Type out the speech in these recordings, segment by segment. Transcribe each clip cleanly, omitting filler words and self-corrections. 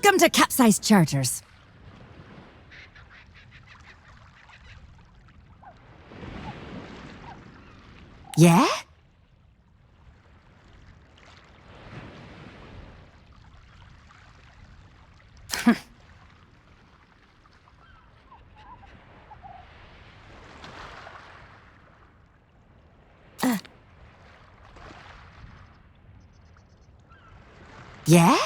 Welcome to Capsized Charters. Yeah? Yeah?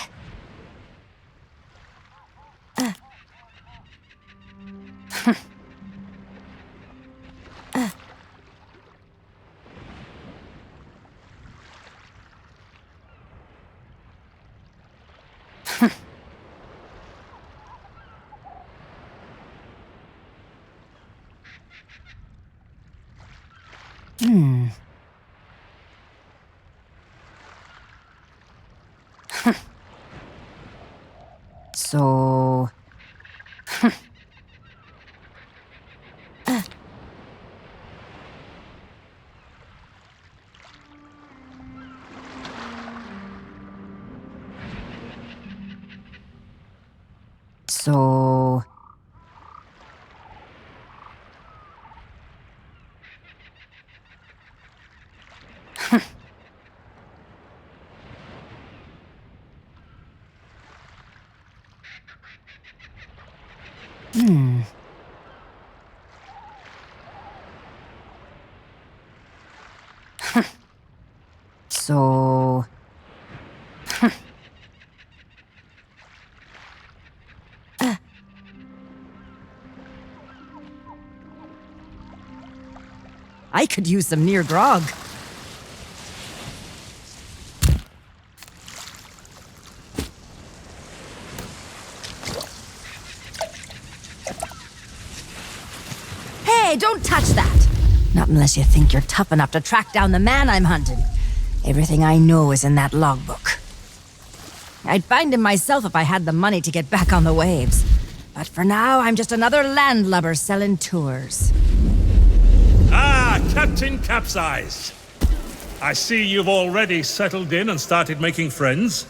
So... So... So... I could use some near grog. Hey, don't touch that! Not unless you think you're tough enough to track down the man I'm hunting. Everything I know is in that logbook. I'd find him myself if I had the money to get back on the waves. But for now, I'm just another landlubber selling tours. Ah, Captain Capsize. I see you've already settled in and started making friends.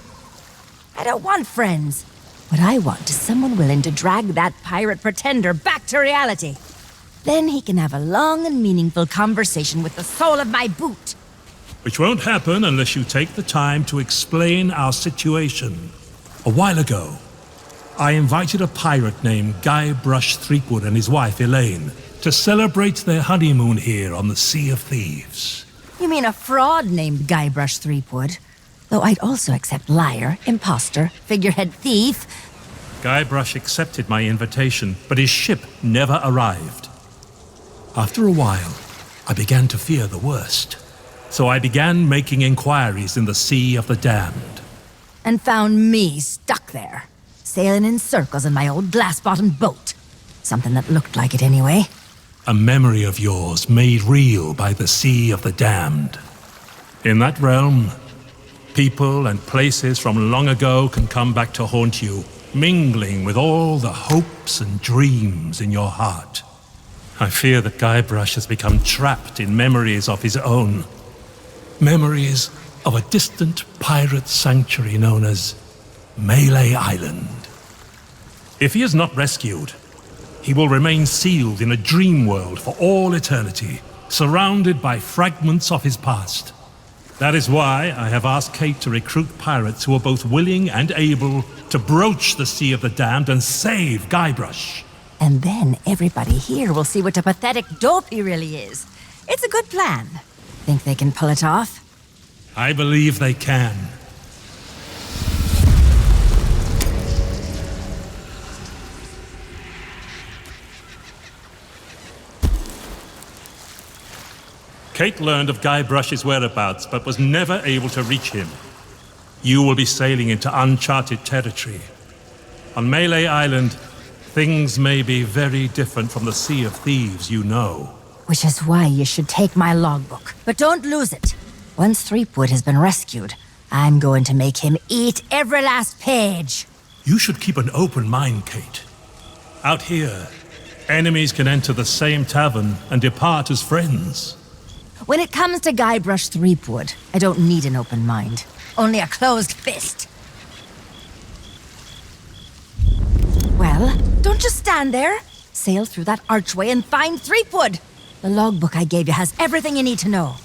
I don't want friends. What I want is someone willing to drag that pirate pretender back to reality. Then he can have a long and meaningful conversation with the sole of my boot. Which won't happen unless you take the time to explain our situation. A while ago, I invited a pirate named Guybrush Threepwood and his wife Elaine to celebrate their honeymoon here on the Sea of Thieves. You mean a fraud named Guybrush Threepwood? Though I'd also accept liar, imposter, figurehead thief. Guybrush accepted my invitation, but his ship never arrived. After a while, I began to fear the worst. So I began making inquiries in the Sea of the Damned. And found me stuck there, sailing in circles in my old glass-bottomed boat. Something that looked like it anyway. A memory of yours made real by the Sea of the Damned. In that realm, people and places from long ago can come back to haunt you, mingling with all the hopes and dreams in your heart. I fear that Guybrush has become trapped in memories of his own. Memories of a distant pirate sanctuary known as Mêlée Island. If he is not rescued, he will remain sealed in a dream world for all eternity, surrounded by fragments of his past. That is why I have asked Kate to recruit pirates who are both willing and able to broach the Sea of the Damned and save Guybrush. And then everybody here will see what a pathetic dope he really is. It's a good plan. Think they can pull it off? I believe they can. Kate learned of Guybrush's whereabouts, but was never able to reach him. You will be sailing into uncharted territory. On Mêlée Island, things may be very different from the Sea of Thieves you know. Which is why you should take my logbook. But don't lose it. Once Threepwood has been rescued, I'm going to make him eat every last page. You should keep an open mind, Kate. Out here, enemies can enter the same tavern and depart as friends. When it comes to Guybrush Threepwood, I don't need an open mind. Only a closed fist. Well, don't just stand there. Sail through that archway and find Threepwood. The logbook I gave you has everything you need to know.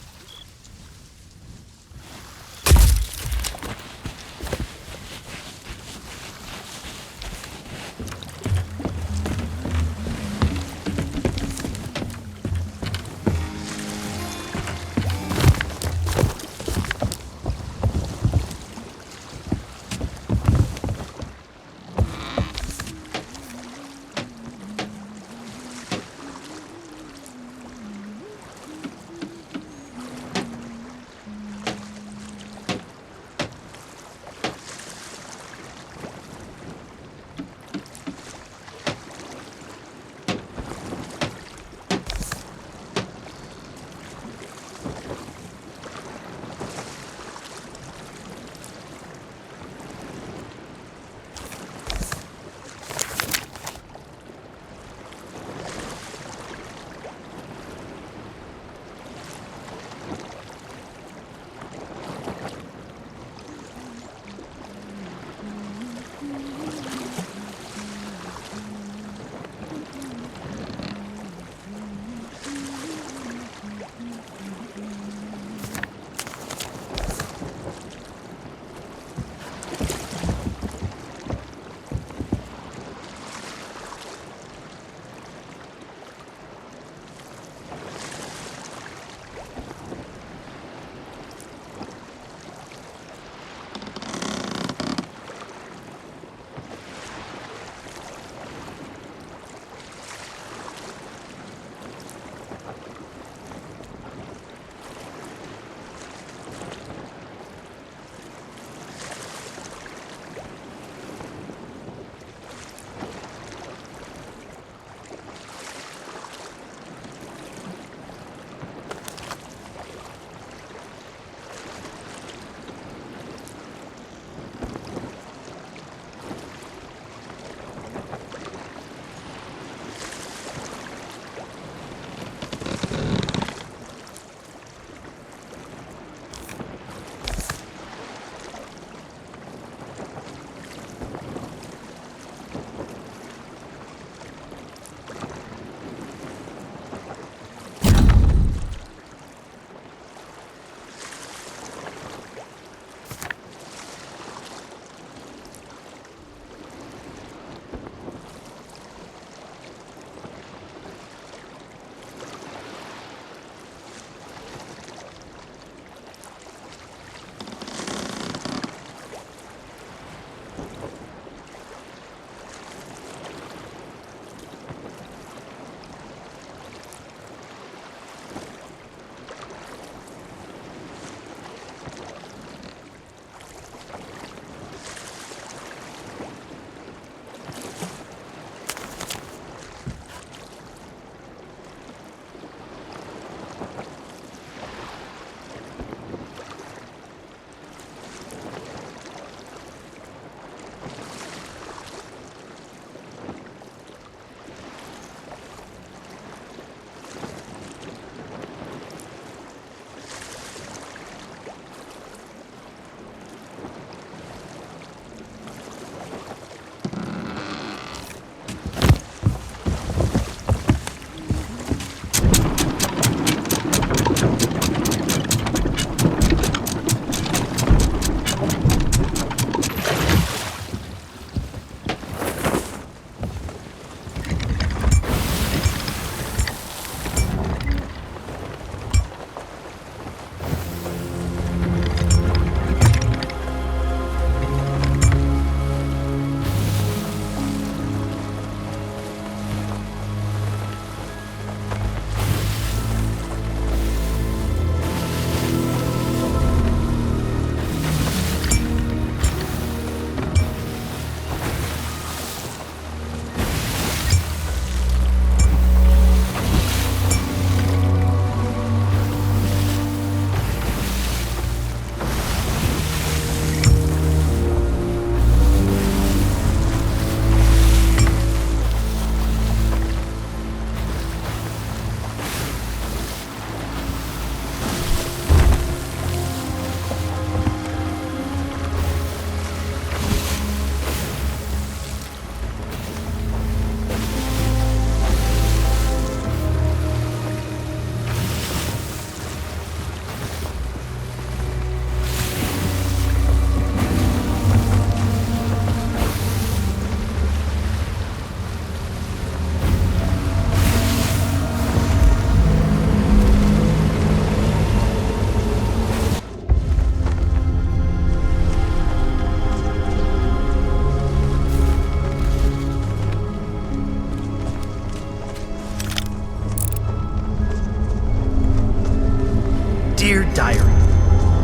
diary.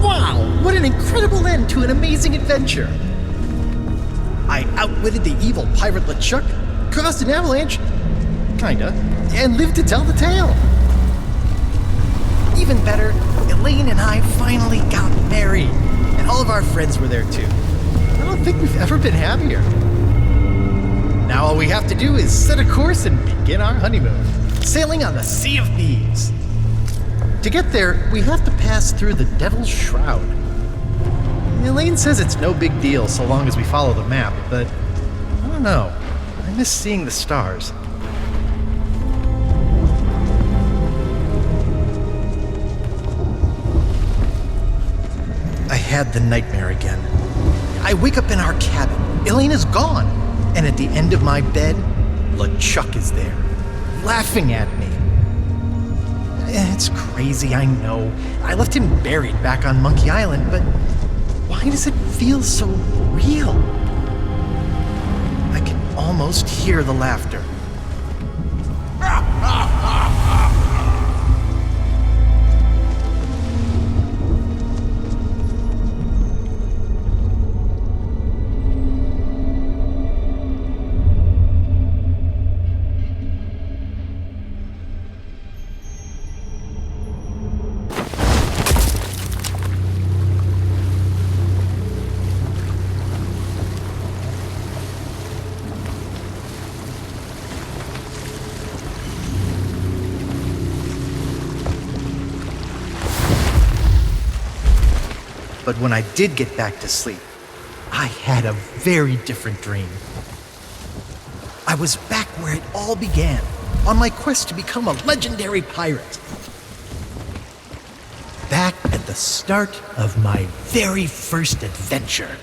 Wow, what an incredible end to an amazing adventure! I outwitted the evil pirate LeChuck, caused an avalanche, kinda, and lived to tell the tale. Even better, Elaine and I finally got married, and all of our friends were there too. I don't think we've ever been happier. Now all we have to do is set a course and begin our honeymoon, sailing on the Sea of Thieves. To get there, we have to pass through the Devil's Shroud. Elaine says it's no big deal so long as we follow the map, but I don't know. I miss seeing the stars. I had the nightmare again. I wake up in our cabin. Elaine is gone. And at the end of my bed, LeChuck is there, laughing at me. It's crazy, I know. I left him buried back on Monkey Island, but why does it feel so real? I can almost hear the laughter. But when I did get back to sleep, I had a very different dream. I was back where it all began, on my quest to become a legendary pirate. Back at the start of my very first adventure.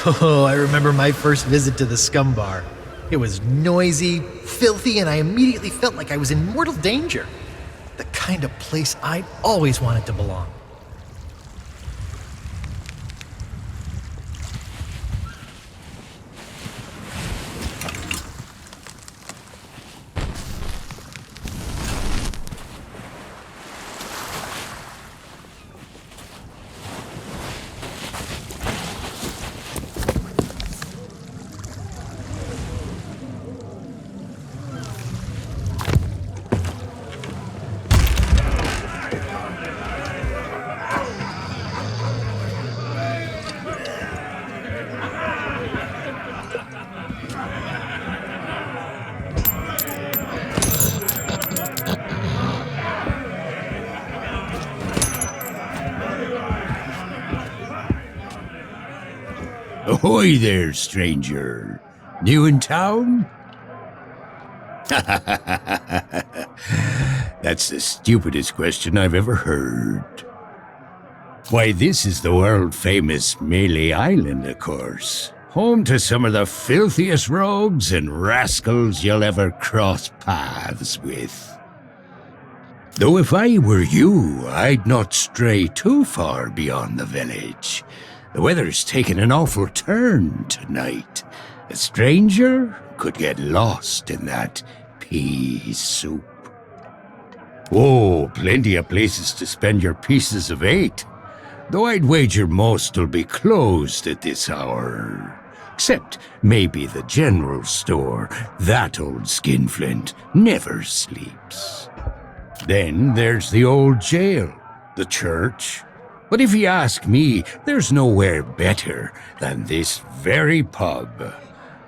Oh, I remember my first visit to the Scum Bar. It was noisy, filthy, and I immediately felt like I was in mortal danger. The kind of place I'd always wanted to belong. Ahoy there, stranger. New in town? That's the stupidest question I've ever heard. Why, this is the world-famous Mêlée Island, of course. Home to some of the filthiest rogues and rascals you'll ever cross paths with. Though if I were you, I'd not stray too far beyond the village. The weather's taken an awful turn tonight. A stranger could get lost in that pea soup. Oh, plenty of places to spend your pieces of 8. Though I'd wager most will be closed at this hour. Except maybe the general store. That old skinflint never sleeps. Then there's the old jail, the church. But if you ask me, there's nowhere better than this very pub.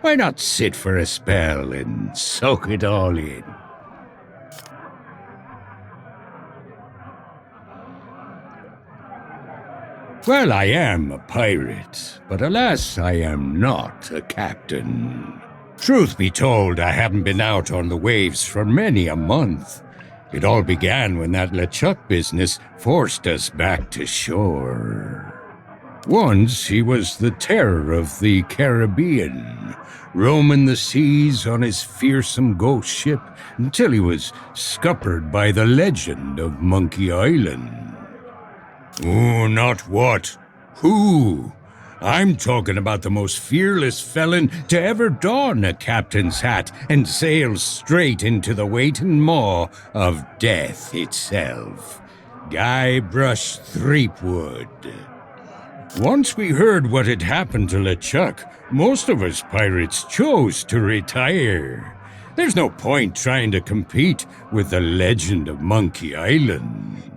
Why not sit for a spell and soak it all in? Well, I am a pirate, but alas, I am not a captain. Truth be told, I haven't been out on the waves for many a month. It all began when that LeChuck business forced us back to shore. Once he was the terror of the Caribbean, roaming the seas on his fearsome ghost ship until he was scuppered by the legend of Monkey Island. Oh, not what, who? I'm talking about the most fearless felon to ever don a captain's hat and sail straight into the waiting maw of death itself. Guybrush Threepwood. Once we heard what had happened to LeChuck, most of us pirates chose to retire. There's no point trying to compete with the legend of Monkey Island.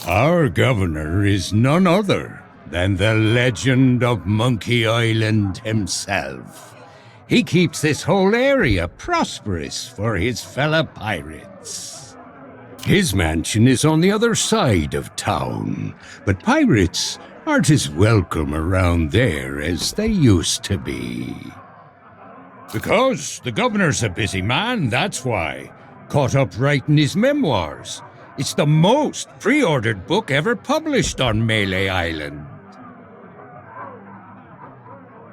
Our governor is none other than the legend of Monkey Island himself. He keeps this whole area prosperous for his fellow pirates. His mansion is on the other side of town, but pirates aren't as welcome around there as they used to be. Because the governor's a busy man, that's why. Caught up writing his memoirs. It's the most pre-ordered book ever published on Mêlée Island.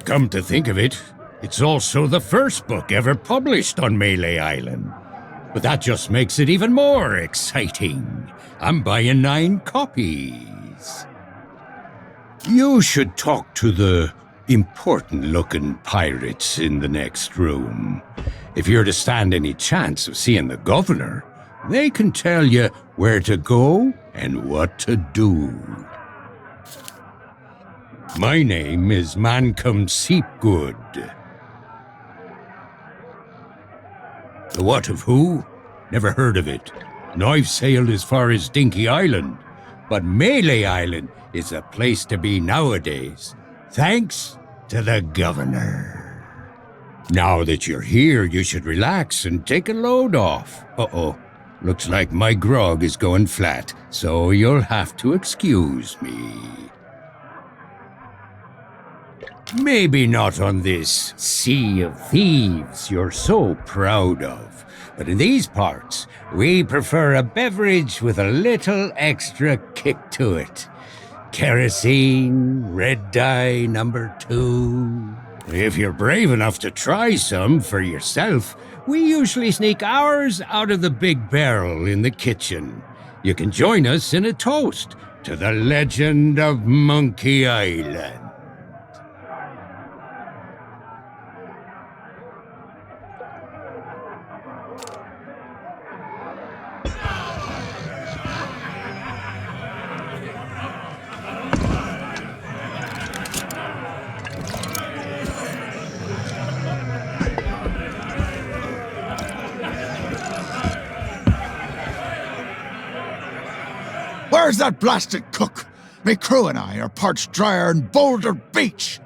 Come to think of it, it's also the first book ever published on Mêlée Island. But that just makes it even more exciting. I'm buying 9 copies. You should talk to the important-looking pirates in the next room. If you're to stand any chance of seeing the governor, they can tell you where to go and what to do. My name is Mancom Seepgood. The what of who? Never heard of it. And I've sailed as far as Dinky Island. But Mêlée Island is a place to be nowadays, thanks to the governor. Now that you're here, you should relax and take a load off. Uh-oh. Looks like my grog is going flat, so you'll have to excuse me. Maybe not on this sea of thieves you're so proud of, but in these parts, we prefer a beverage with a little extra kick to it. Kerosene, red dye number 2. If you're brave enough to try some for yourself, we usually sneak ours out of the big barrel in the kitchen. You can join us in a toast to the legend of Monkey Island. Where's that blasted cook? Me crew and I are parched drier in Boulder Beach.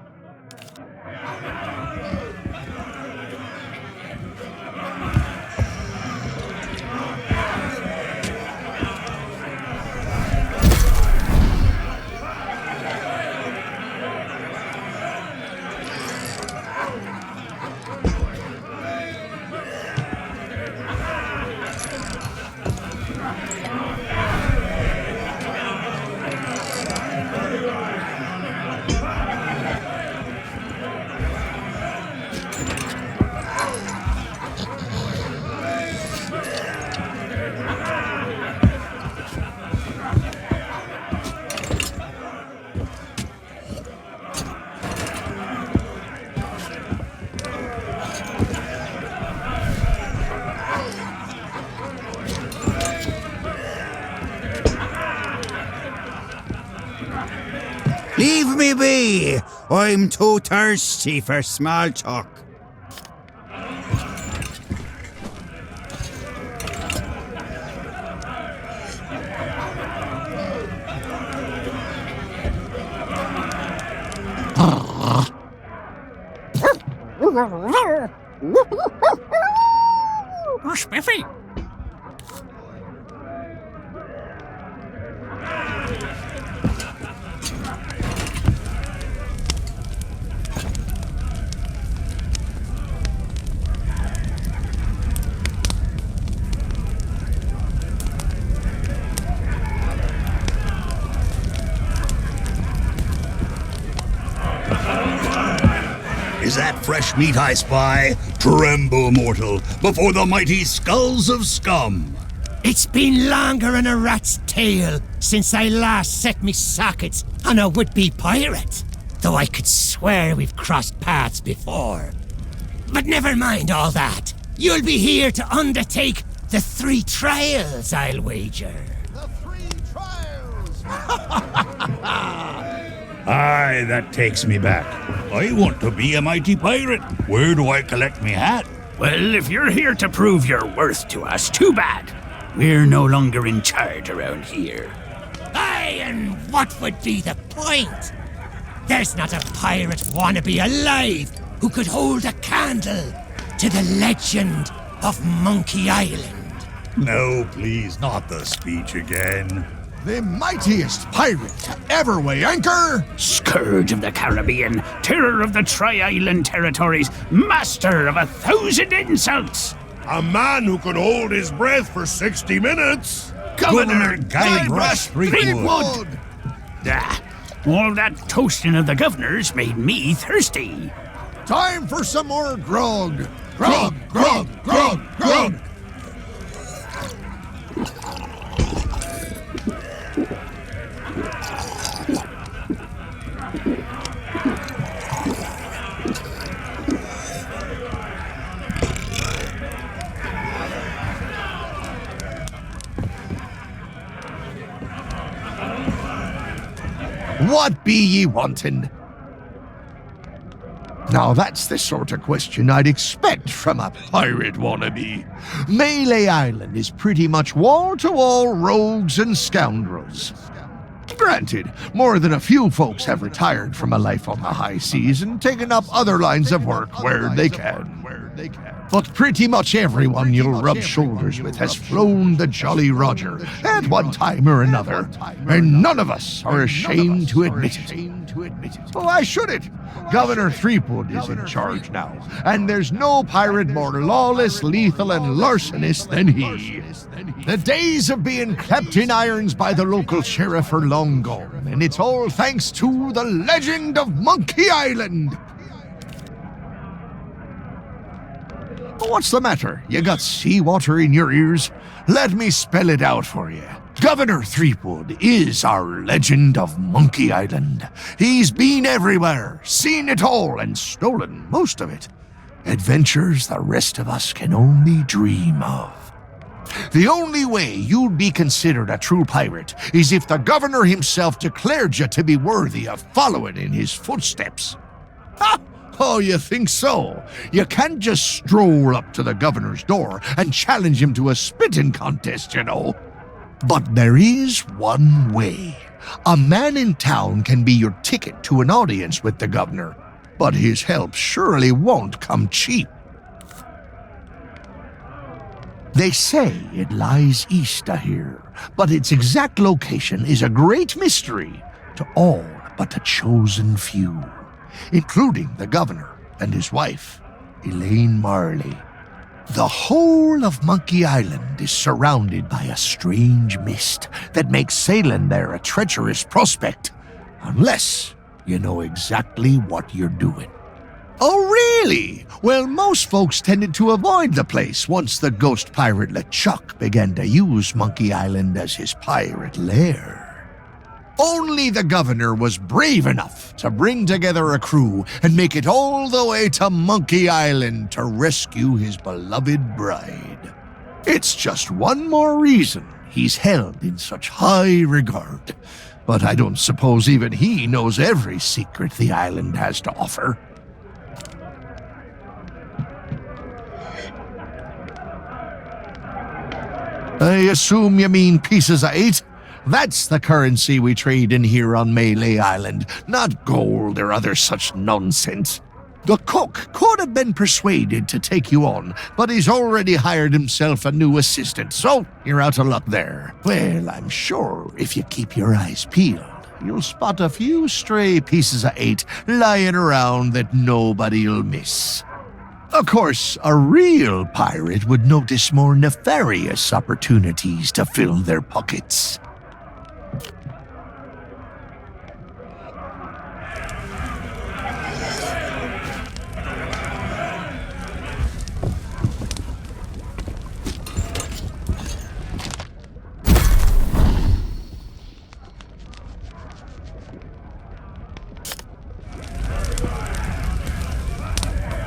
Leave me be! I'm too thirsty for small talk. Oh, Spiffy! Is that fresh meat I spy? Tremble, mortal, before the mighty skulls of scum. It's been longer than a rat's tail since I last set me sockets on a would-be pirate, though I could swear we've crossed paths before. But never mind all that. You'll be here to undertake the 3 trials, I'll wager. The 3 trials! Aye, that takes me back. I want to be a mighty pirate. Where do I collect me hat? Well, if you're here to prove your worth to us, too bad. We're no longer in charge around here. Aye, and what would be the point? There's not a pirate wannabe alive who could hold a candle to the legend of Monkey Island. No, please, not the speech again. The mightiest pirate to ever weigh anchor! Scourge of the Caribbean, terror of the Tri-Island territories, master of 1,000 insults. A man who could hold his breath for 60 minutes. Governor Guybrush Threepwood! Ah, all that toasting of the governors made me thirsty. Time for some more grog! Grog, grog, grog, grog! What be ye wantin'? Now that's the sort of question I'd expect from a pirate wannabe. Mêlée Island is pretty much wall-to-wall rogues and scoundrels. Granted, more than a few folks have retired from a life on the high seas and taken up other lines of work where they can. But pretty much everyone you'll rub shoulders with has flown the Jolly Roger at one time or another, and none of us are ashamed to admit it. Oh, why should it? Governor Threepwood is in charge now, and there's no pirate more lawless, lethal, and larcenous than he. The days of being clapped in irons by the local sheriff are long gone, and it's all thanks to the legend of Monkey Island. What's the matter? You got seawater in your ears? Let me spell it out for you. Governor Threepwood is our legend of Monkey Island. He's been everywhere, seen it all, and stolen most of it. Adventures the rest of us can only dream of. The only way you'd be considered a true pirate is if the governor himself declared you to be worthy of following in his footsteps. Ha! Oh, you think so? You can't just stroll up to the governor's door and challenge him to a spitting contest, you know. But there is one way. A man in town can be your ticket to an audience with the governor, but his help surely won't come cheap. They say it lies east of here, but its exact location is a great mystery to all but the chosen few, including the governor and his wife, Elaine Marley. The whole of Monkey Island is surrounded by a strange mist that makes sailing there a treacherous prospect, unless you know exactly what you're doing. Oh, really? Well, most folks tended to avoid the place once the ghost pirate LeChuck began to use Monkey Island as his pirate lair. Only the governor was brave enough to bring together a crew and make it all the way to Monkey Island to rescue his beloved bride. It's just one more reason he's held in such high regard. But I don't suppose even he knows every secret the island has to offer. I assume you mean pieces of 8? That's the currency we trade in here on Mêlée Island, not gold or other such nonsense. The cook could have been persuaded to take you on, but he's already hired himself a new assistant, so you're out of luck there. Well, I'm sure if you keep your eyes peeled, you'll spot a few stray pieces of 8 lying around that nobody'll miss. Of course, a real pirate would notice more nefarious opportunities to fill their pockets.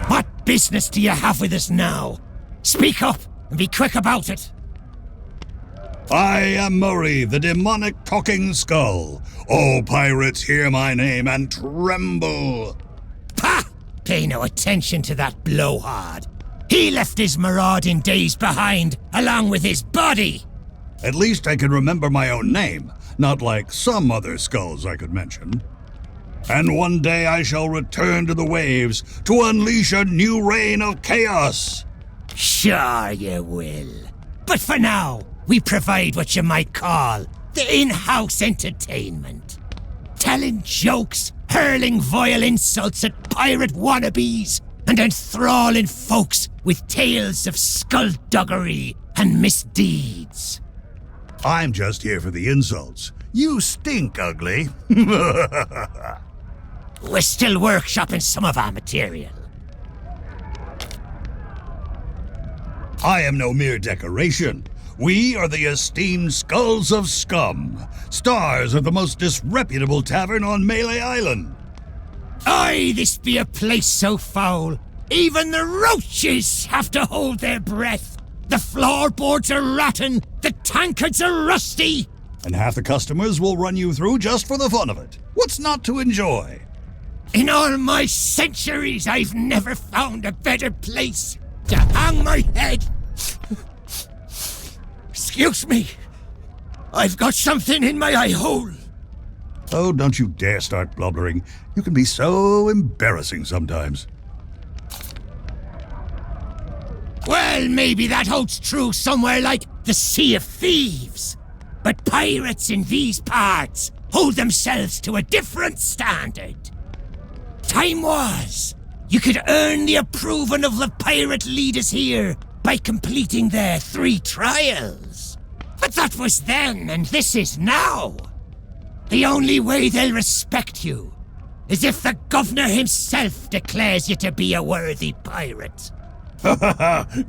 What business do you have with us now? Speak up and be quick about it. I am Murray, the demonic talking skull. All pirates hear my name and tremble. Pah! Pay no attention to that blowhard. He left his marauding days behind, along with his body. At least I can remember my own name, not like some other skulls I could mention. And one day I shall return to the waves to unleash a new reign of chaos. Sure you will. But for now, we provide what you might call the in-house entertainment. Telling jokes, hurling vile insults at pirate wannabes, and enthralling folks with tales of skullduggery and misdeeds. I'm just here for the insults. You stink, ugly. We're still workshopping some of our material. I am no mere decoration. We are the esteemed Skulls of Scum, stars of the most disreputable tavern on Mêlée Island. Aye, this be a place so foul, even the roaches have to hold their breath. The floorboards are rotten, the tankards are rusty. And half the customers will run you through just for the fun of it. What's not to enjoy? In all my centuries, I've never found a better place to hang my head. Excuse me. I've got something in my eye hole. Oh, don't you dare start blubbering. You can be so embarrassing sometimes. Well, maybe that holds true somewhere like the Sea of Thieves. But pirates in these parts hold themselves to a different standard. Time was, you could earn the approval of the pirate leaders here by completing their 3 trials. But that was then, and this is now. The only way they'll respect you is if the governor himself declares you to be a worthy pirate.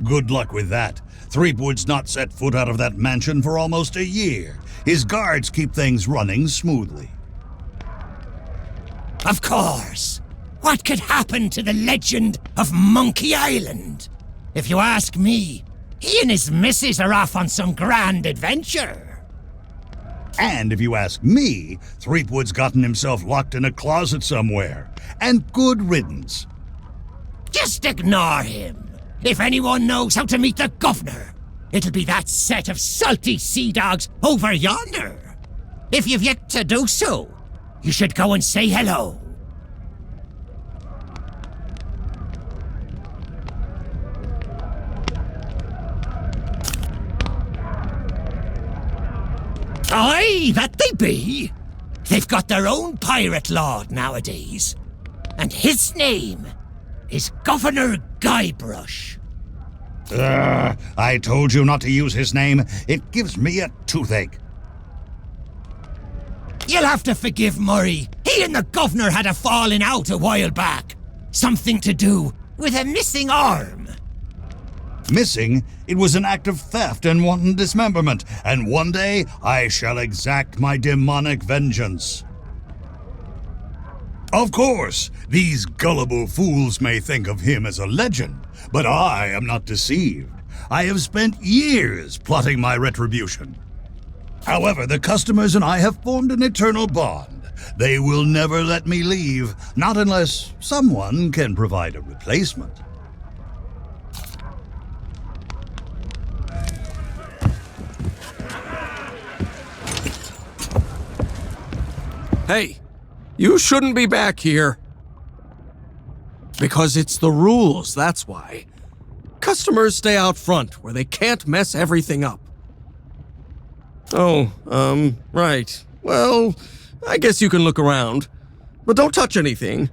Good luck with that. Threepwood's not set foot out of that mansion for almost a year. His guards keep things running smoothly. Of course. What could happen to the legend of Monkey Island? If you ask me, he and his missus are off on some grand adventure. And if you ask me, Threepwood's gotten himself locked in a closet somewhere. And good riddance. Just ignore him. If anyone knows how to meet the governor, it'll be that set of salty sea dogs over yonder. If you've yet to do so, you should go and say hello. Aye, that they be. They've got their own pirate lord nowadays. And his name is Governor Guybrush. I told you not to use his name. It gives me a toothache. You'll have to forgive Murray. He and the governor had a falling out a while back. Something to do with a missing arm. Missing? It was an act of theft and wanton dismemberment, and one day I shall exact my demonic vengeance. Of course, these gullible fools may think of him as a legend, but I am not deceived. I have spent years plotting my retribution. However, the customers and I have formed an eternal bond. They will never let me leave, not unless someone can provide a replacement. Hey, you shouldn't be back here. Because it's the rules, that's why. Customers stay out front, where they can't mess everything up. Oh, right. Well, I guess you can look around. But don't touch anything.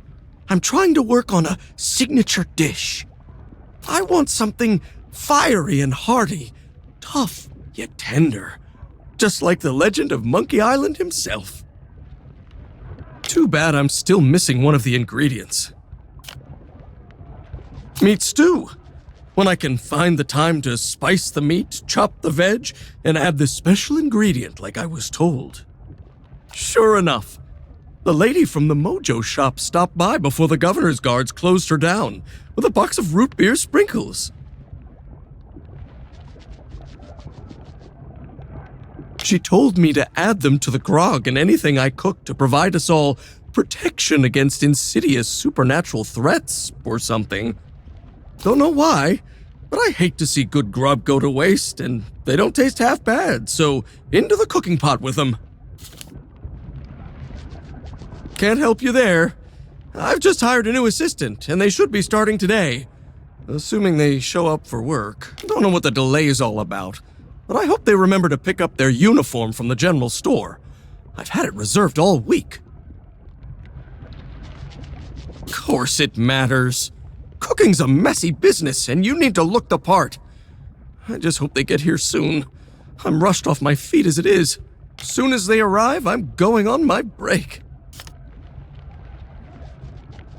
I'm trying to work on a signature dish. I want something fiery and hearty, tough yet tender. Just like the legend of Monkey Island himself. Too bad I'm still missing one of the ingredients. Meat stew. When I can find the time to spice the meat, chop the veg, and add this special ingredient like I was told. Sure enough, the lady from the Mojo shop stopped by before the governor's guards closed her down with a box of root beer sprinkles. She told me to add them to the grog and anything I cook to provide us all protection against insidious supernatural threats or something. Don't know why, but I hate to see good grub go to waste, and they don't taste half bad, so into the cooking pot with them. Can't help you there. I've just hired a new assistant, and they should be starting today. Assuming they show up for work. Don't know what the delay's all about, but I hope they remember to pick up their uniform from the general store. I've had it reserved all week. Of course it matters. Cooking's a messy business, and you need to look the part. I just hope they get here soon. I'm rushed off my feet as it is. Soon as they arrive, I'm going on my break.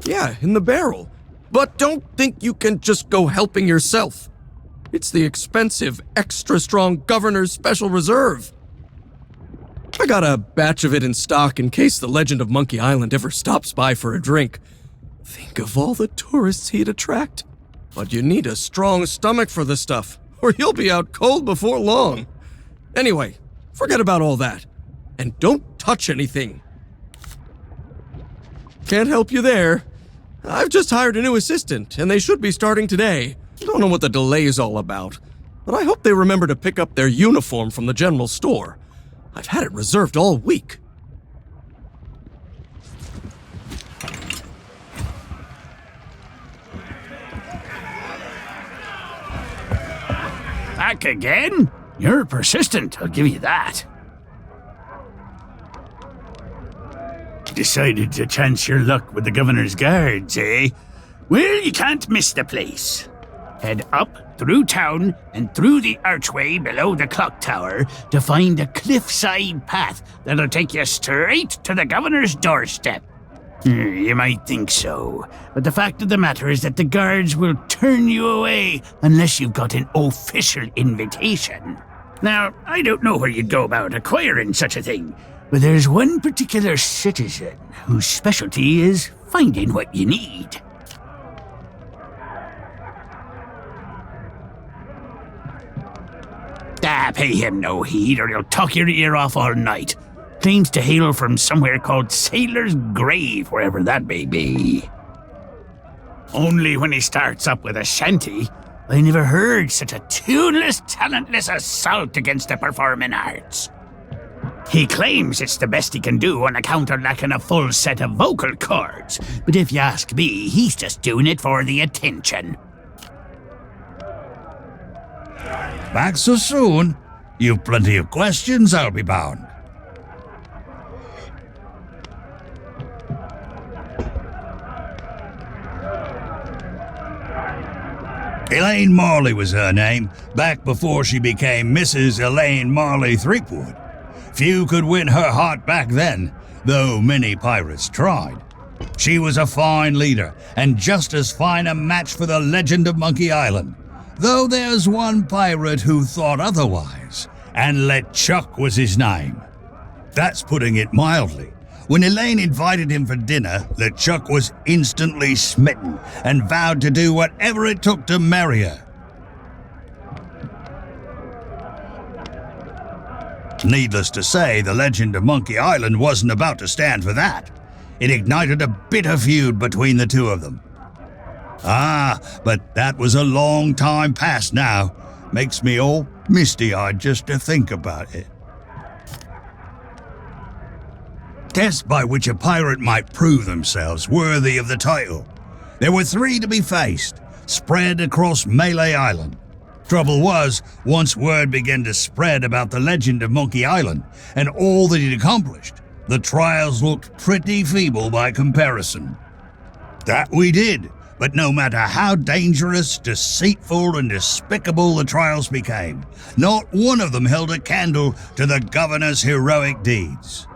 Yeah, in the barrel. But don't think you can just go helping yourself. It's the expensive, extra-strong Governor's Special Reserve. I got a batch of it in stock in case the legend of Monkey Island ever stops by for a drink. Think of all the tourists he'd attract. But you need a strong stomach for the stuff, or you'll be out cold before long. Anyway, forget about all that. And don't touch anything. Can't help you there. I've just hired a new assistant, and they should be starting today. Don't know what the delay's all about, but I hope they remember to pick up their uniform from the general store. I've had it reserved all week. Back again? You're persistent, I'll give you that. Decided to chance your luck with the governor's guards, eh? Well, you can't miss the place. Head up, through town, and through the archway below the clock tower to find a cliffside path that'll take you straight to the governor's doorstep. You might think so, but the fact of the matter is that the guards will turn you away unless you've got an official invitation. Now, I don't know where you'd go about acquiring such a thing, but there's one particular citizen whose specialty is finding what you need. Pay him no heed or he'll talk your ear off all night. Claims to hail from somewhere called Sailor's Grave, wherever that may be. Only when he starts up with a shanty, I never heard such a tuneless, talentless assault against the performing arts. He claims it's the best he can do on account of lacking a full set of vocal cords, but if you ask me, he's just doing it for the attention. Back so soon? You've plenty of questions, I'll be bound. Elaine Marley was her name, back before she became Mrs. Elaine Marley Threepwood. Few could win her heart back then, though many pirates tried. She was a fine leader, and just as fine a match for the legend of Monkey Island. Though there's one pirate who thought otherwise, and LeChuck was his name. That's putting it mildly. When Elaine invited him for dinner, LeChuck was instantly smitten and vowed to do whatever it took to marry her. Needless to say, the legend of Monkey Island wasn't about to stand for that. It ignited a bitter feud between the two of them. But that was a long time past now. Makes me all misty-eyed just to think about it. Tests by which a pirate might prove themselves worthy of the title. There were 3 to be faced, spread across Mêlée Island. Trouble was, once word began to spread about the legend of Monkey Island and all that he'd accomplished, the trials looked pretty feeble by comparison. That we did, but no matter how dangerous, deceitful, and despicable the trials became, not one of them held a candle to the governor's heroic deeds.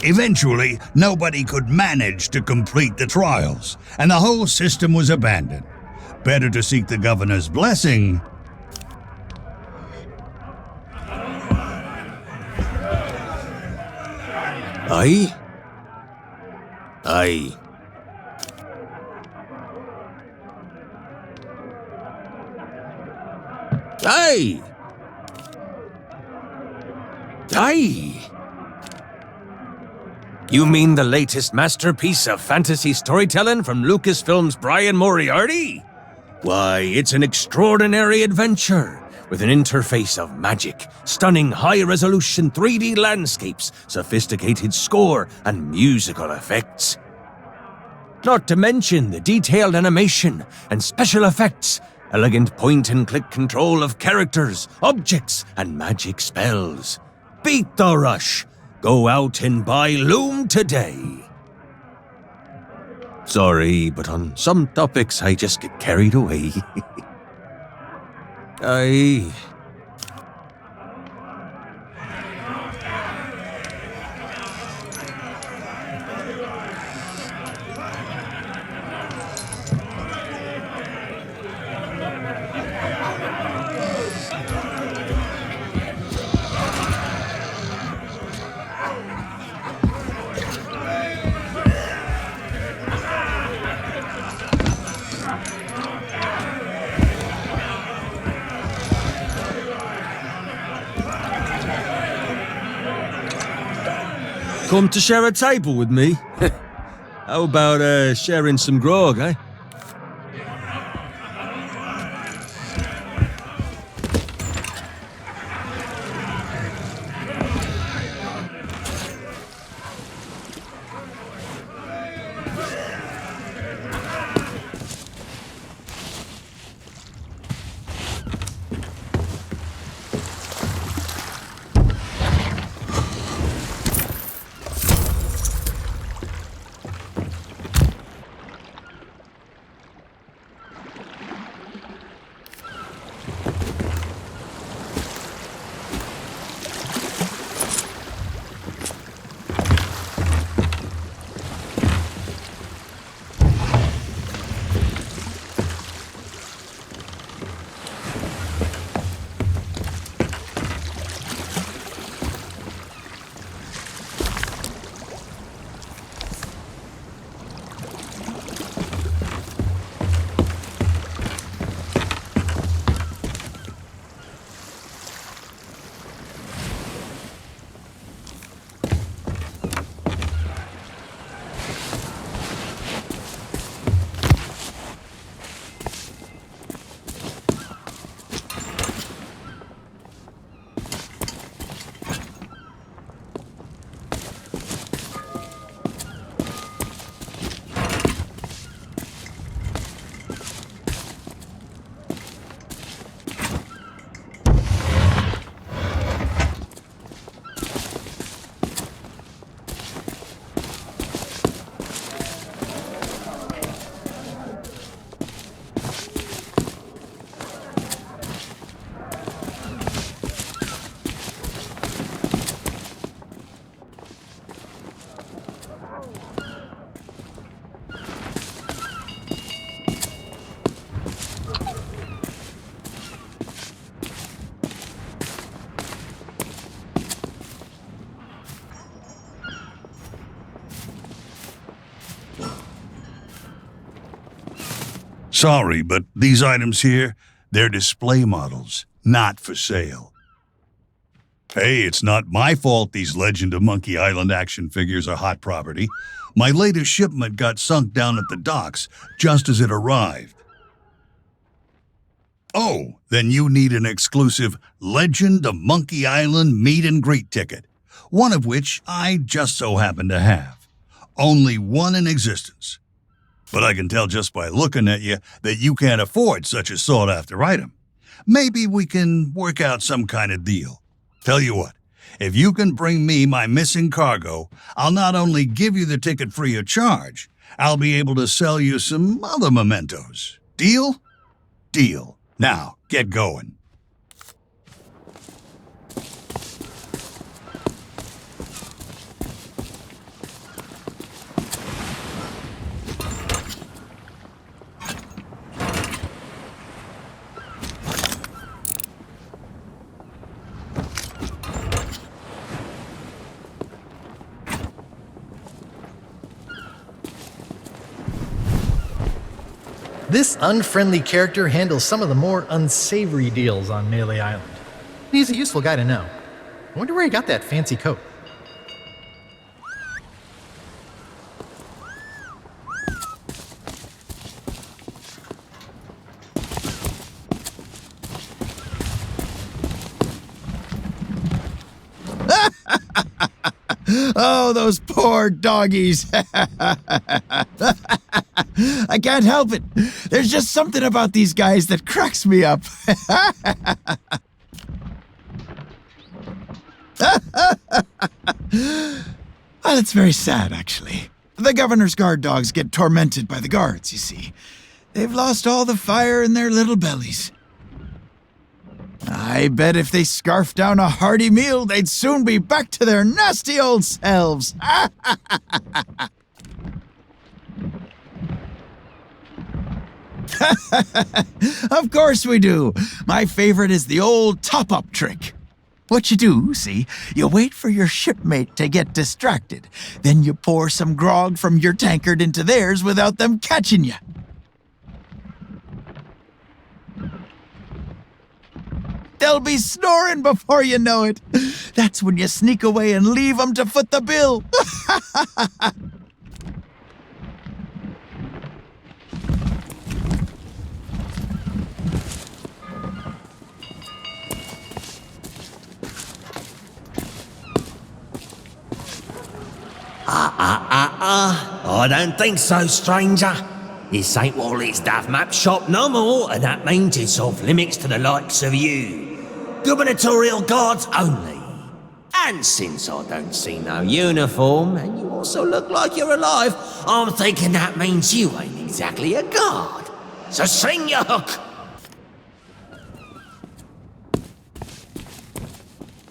Eventually, nobody could manage to complete the trials, and the whole system was abandoned. Better to seek the governor's blessing. Aye? Aye. Aye! Aye! You mean the latest masterpiece of fantasy storytelling from Lucasfilm's Brian Moriarty? Why, it's an extraordinary adventure with an interface of magic, stunning high-resolution 3D landscapes, sophisticated score, and musical effects. Not to mention the detailed animation and special effects, elegant point-and-click control of characters, objects, and magic spells. Beat the rush! Go out and buy Loom today. Sorry, but on some topics I just get carried away. Aye. Come to share a table with me? How about sharing some grog, eh? Sorry, but these items here, they're display models, not for sale. Hey, it's not my fault these Legend of Monkey Island action figures are hot property. My latest shipment got sunk down at the docks just as it arrived. Oh, then you need an exclusive Legend of Monkey Island meet and greet ticket, one of which I just so happen to have. Only one in existence. But I can tell just by looking at you that you can't afford such a sought-after item. Maybe we can work out some kind of deal. Tell you what, if you can bring me my missing cargo, I'll not only give you the ticket free of charge, I'll be able to sell you some other mementos. Deal? Deal. Now, get going. This unfriendly character handles some of the more unsavory deals on Mêlée Island. He's a useful guy to know. I wonder where he got that fancy coat. Oh, those poor doggies. I can't help it. There's just something about these guys that cracks me up. Well, it's very sad, actually. The governor's guard dogs get tormented by the guards, you see. They've lost all the fire in their little bellies. I bet if they scarfed down a hearty meal, they'd soon be back to their nasty old selves. Of course we do. My favorite is the old top-up trick. What you do, see, you wait for your shipmate to get distracted. Then you pour some grog from your tankard into theirs without them catching you. They'll be snoring before you know it. That's when you sneak away and leave them to foot the bill. I don't think so, stranger. This ain't Wally's Duff Map shop no more, and that means it's off limits to the likes of you. Gubernatorial guards only. And since I don't see no uniform, and you also look like you're alive, I'm thinking that means you ain't exactly a guard. So swing your hook.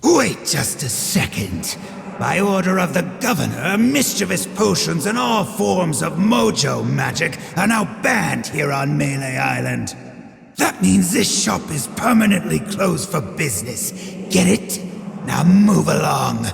Wait just a second. By order of the governor, mischievous potions and all forms of mojo magic are now banned here on Mêlée Island. That means this shop is permanently closed for business. Get it? Now move along.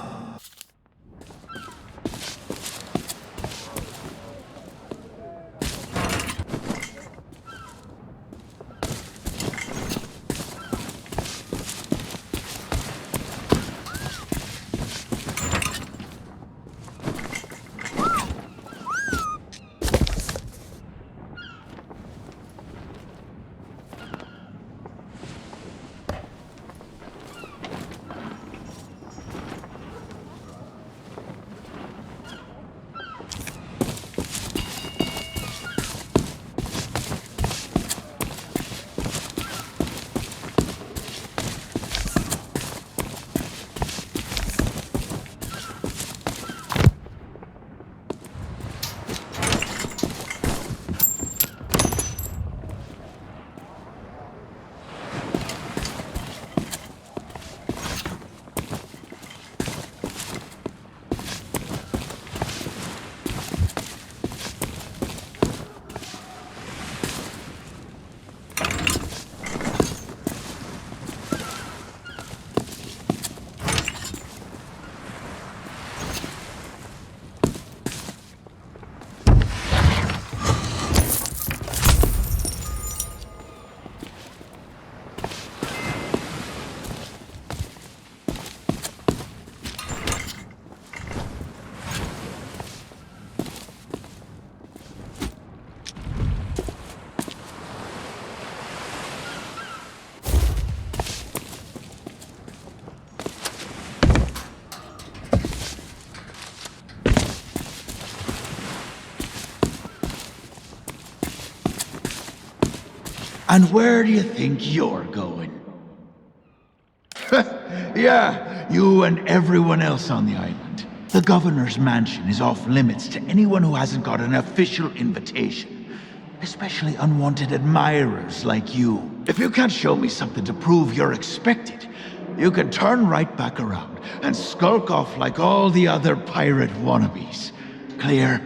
And where do you think you're going? Yeah, you and everyone else on the island. The governor's mansion is off limits to anyone who hasn't got an official invitation. Especially unwanted admirers like you. If you can't show me something to prove you're expected, you can turn right back around and skulk off like all the other pirate wannabes. Clear?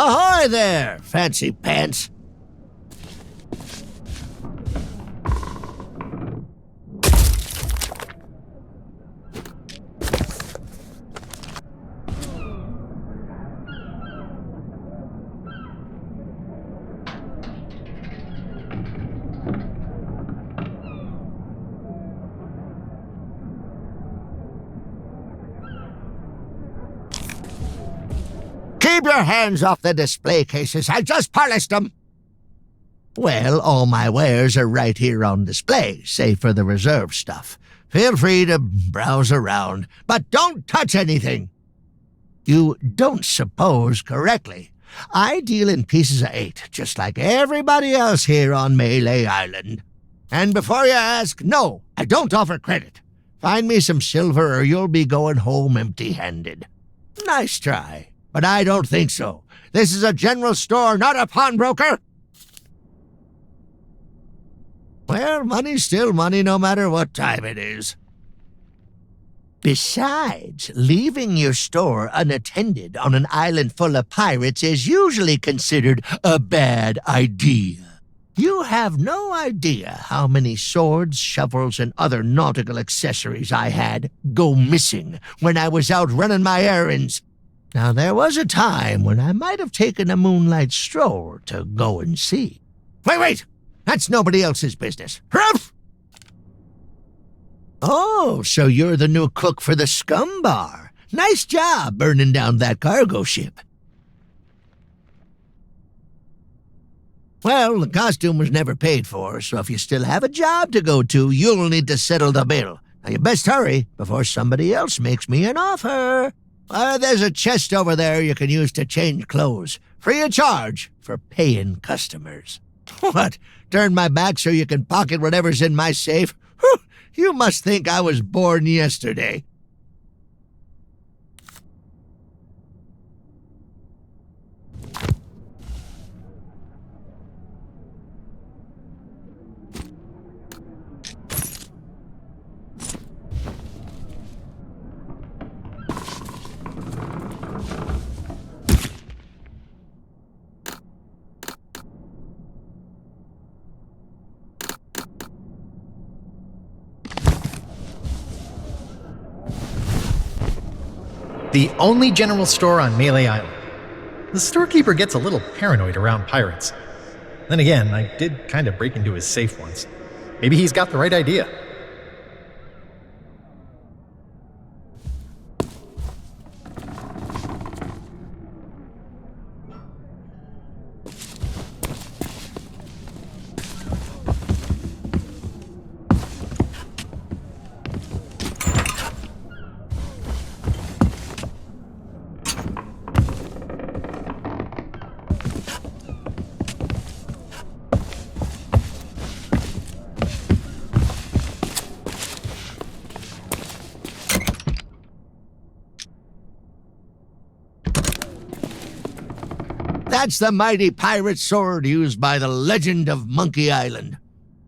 Ahoy there, fancy pants. Keep your hands off the display cases. I just polished them. Well, all my wares are right here on display, save for the reserve stuff. Feel free to browse around, but don't touch anything. You don't suppose correctly. I deal in pieces of 8, just like everybody else here on Mêlée Island. And before you ask, no, I don't offer credit. Find me some silver or you'll be going home empty-handed. Nice try. But I don't think so. This is a general store, not a pawnbroker. Well, money's still money no matter what time it is. Besides, leaving your store unattended on an island full of pirates is usually considered a bad idea. You have no idea how many swords, shovels, and other nautical accessories I had go missing when I was out running my errands. Now, there was a time when I might have taken a moonlight stroll to go and see. Wait! That's nobody else's business. Ruff! Oh, so you're the new cook for the Scum Bar. Nice job burning down that cargo ship. Well, the costume was never paid for, so if you still have a job to go to, you'll need to settle the bill. Now, you best hurry before somebody else makes me an offer. There's a chest over there you can use to change clothes. Free of charge for paying customers. What? Turn my back so you can pocket whatever's in my safe? Whew, you must think I was born yesterday. The only general store on Mêlée Island. The storekeeper gets a little paranoid around pirates. Then again, I did kind of break into his safe once. Maybe he's got the right idea. That's the mighty pirate sword used by the legend of Monkey Island.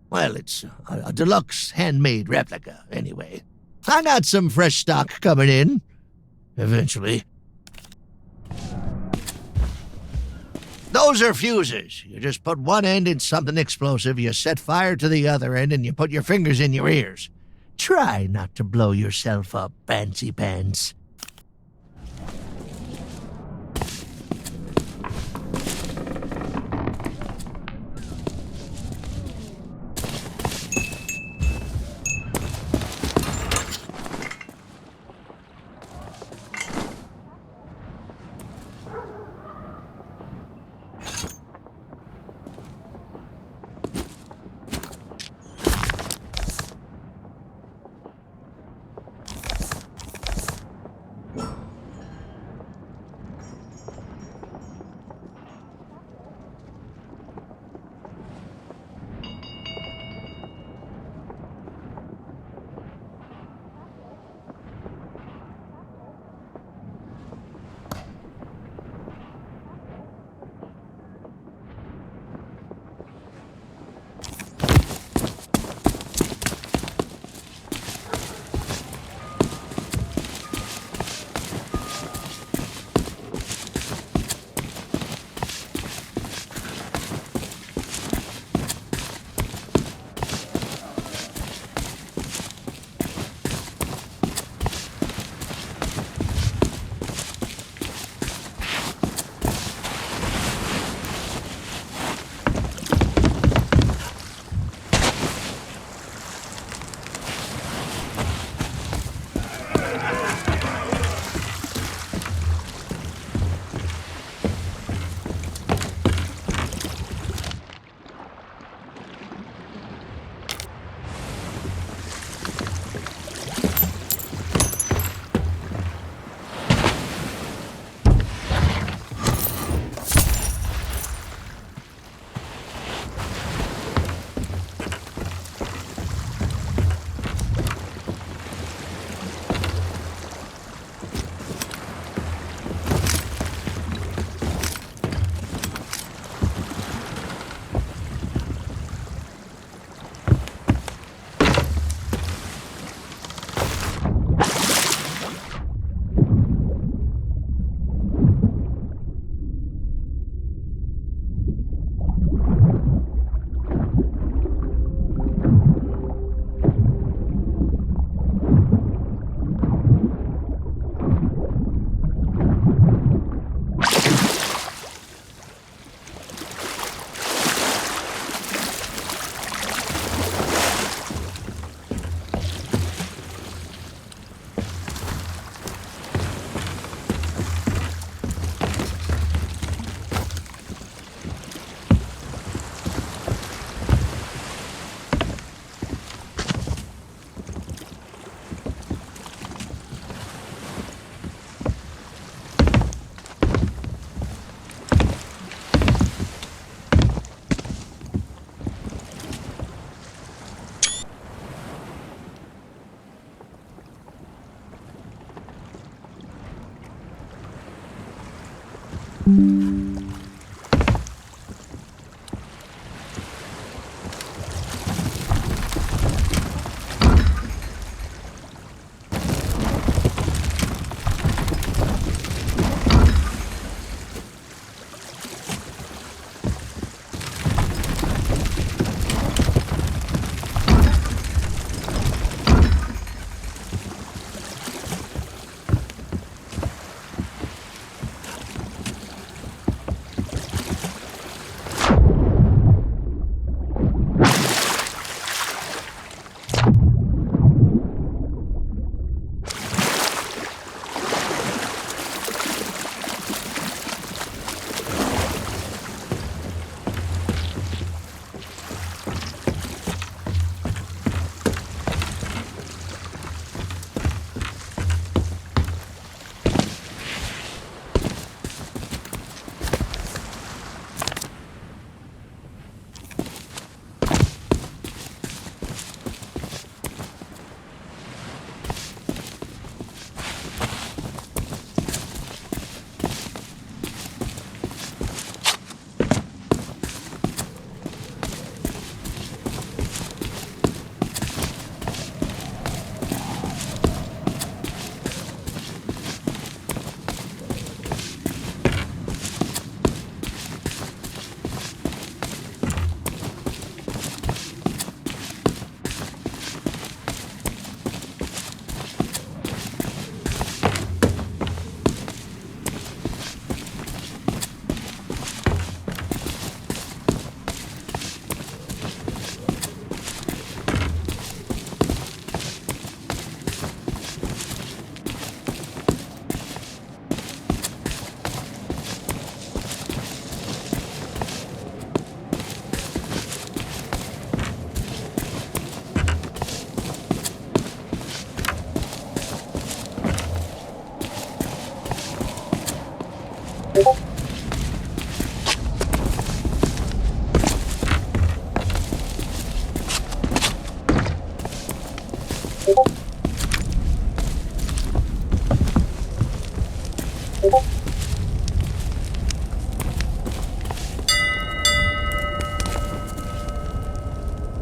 Well, it's a deluxe handmade replica, anyway. I got some fresh stock coming in. Eventually. Those are fuses. You just put one end in something explosive, you set fire to the other end, and you put your fingers in your ears. Try not to blow yourself up, fancy pants.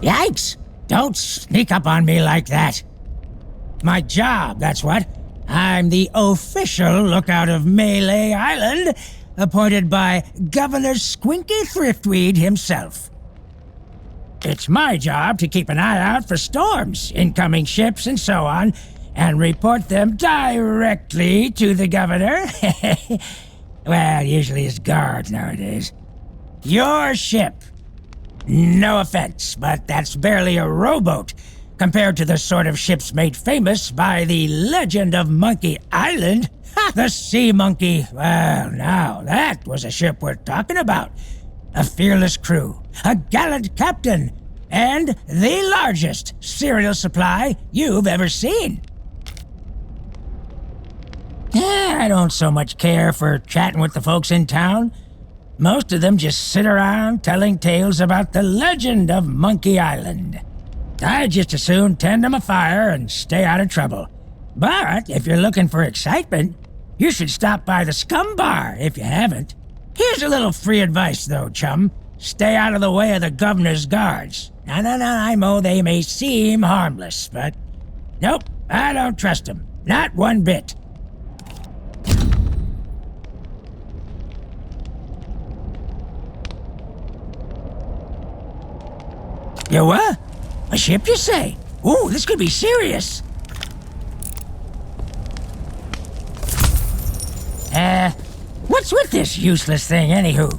Yikes! Don't sneak up on me like that. My job, that's what. I'm the official lookout of Mêlée Island, appointed by Governor Squinky Thriftweed himself. It's my job to keep an eye out for storms, incoming ships, and so on, and report them directly to the governor. Well, usually his guards nowadays. Your ship. No offense, but that's barely a rowboat compared to the sort of ships made famous by the legend of Monkey Island. The Sea Monkey. Well, now, that was a ship worth talking about. A fearless crew, a gallant captain, and the largest cereal supply you've ever seen. I don't so much care for chatting with the folks in town. Most of them just sit around telling tales about the legend of Monkey Island. I'd just as soon tend them a fire and stay out of trouble. But if you're looking for excitement, you should stop by the Scum Bar if you haven't. Here's a little free advice, though, chum. Stay out of the way of the governor's guards. No, I know they may seem harmless, but... Nope, I don't trust them. Not one bit. You what? A ship, you say? Ooh, this could be serious. What's with this useless thing, anywho?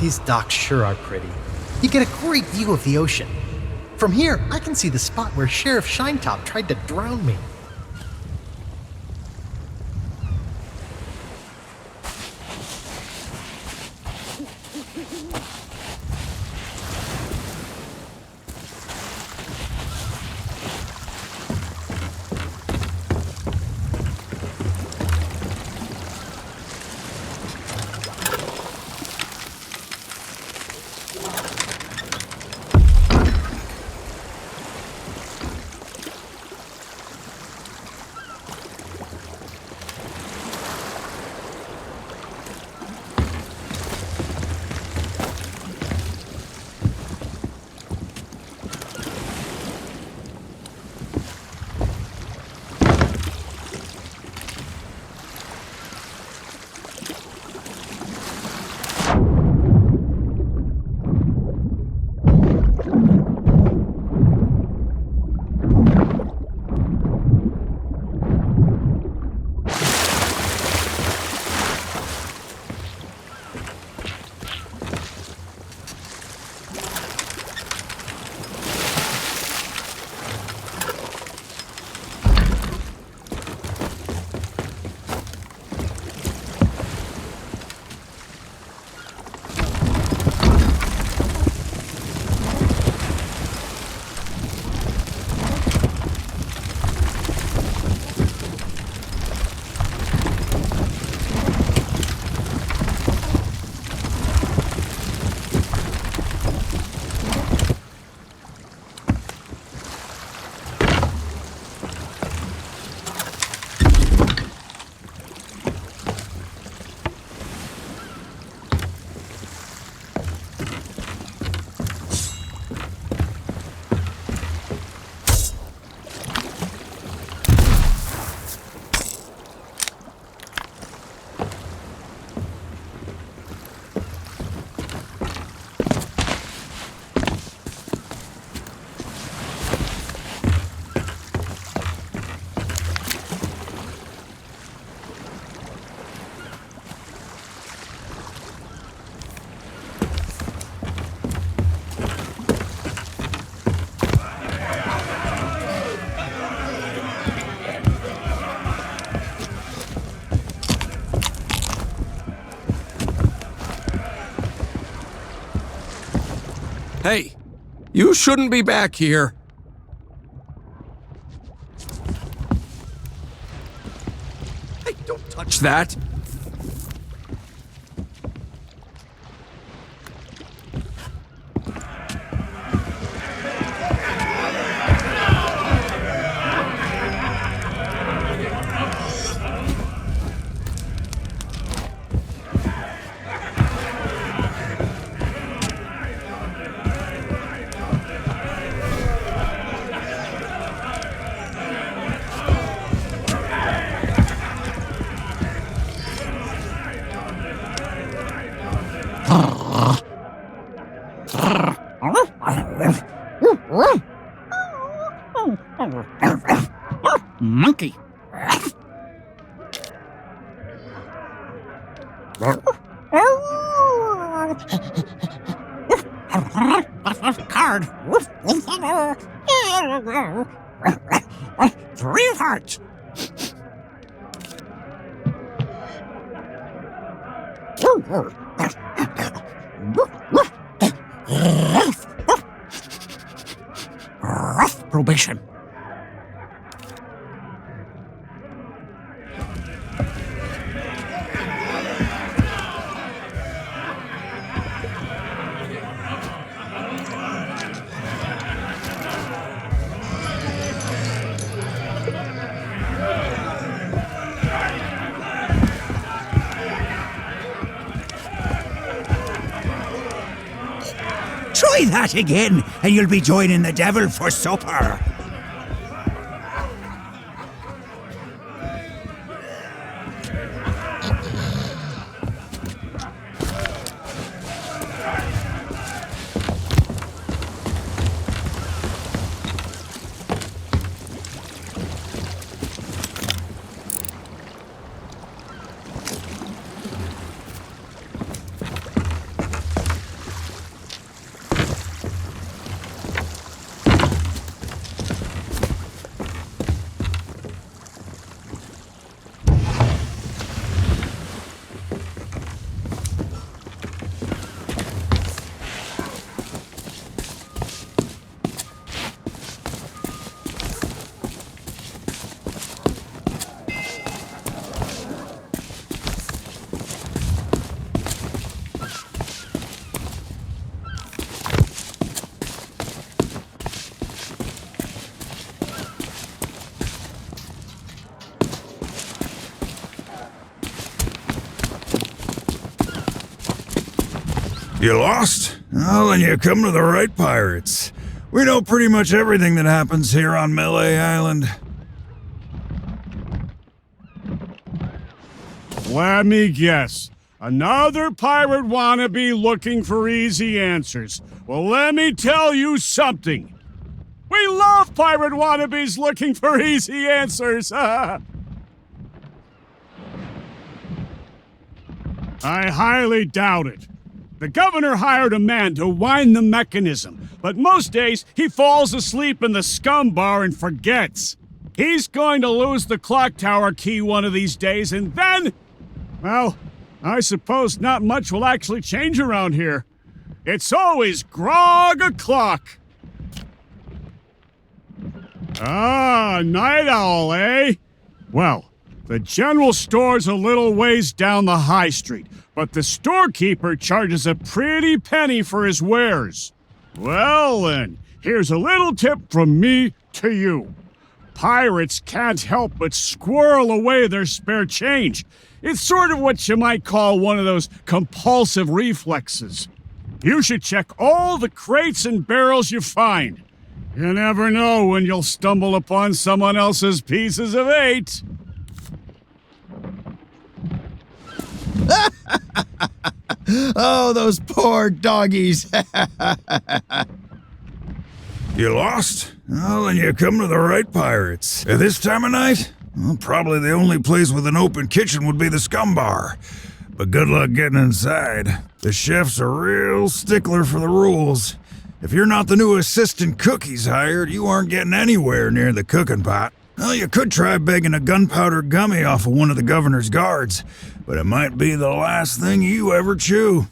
These docks sure are pretty. You get a great view of the ocean. From here, I can see the spot where Sheriff Shinetop tried to drown me. Hey, you shouldn't be back here. Hey, don't touch that. Monkey. Card. 3 of hearts. Probation. Try that again, and you'll be joining the devil for supper. You lost? Well, then you come to the right pirates. We know pretty much everything that happens here on Mêlée Island. Let me guess. Another pirate wannabe looking for easy answers. Well, let me tell you something. We love pirate wannabes looking for easy answers. I highly doubt it. The governor hired a man to wind the mechanism, but most days he falls asleep in the scum bar and forgets. He's going to lose the clock tower key one of these days, and then, well, I suppose not much will actually change around here. It's always grog o'clock. Ah, night owl, eh? Well, the general store's a little ways down the high street, but the storekeeper charges a pretty penny for his wares. Well then, here's a little tip from me to you. Pirates can't help but squirrel away their spare change. It's sort of what you might call one of those compulsive reflexes. You should check all the crates and barrels you find. You never know when you'll stumble upon someone else's pieces of eight. Oh, those poor doggies. You lost? Well, then you come to the right pirates. At this time of night? Well, probably the only place with an open kitchen would be the scum bar. But good luck getting inside. The chef's a real stickler for the rules. If you're not the new assistant cook he's hired, you aren't getting anywhere near the cooking pot. Well, you could try begging a gunpowder gummy off of one of the governor's guards, but it might be the last thing you ever chew.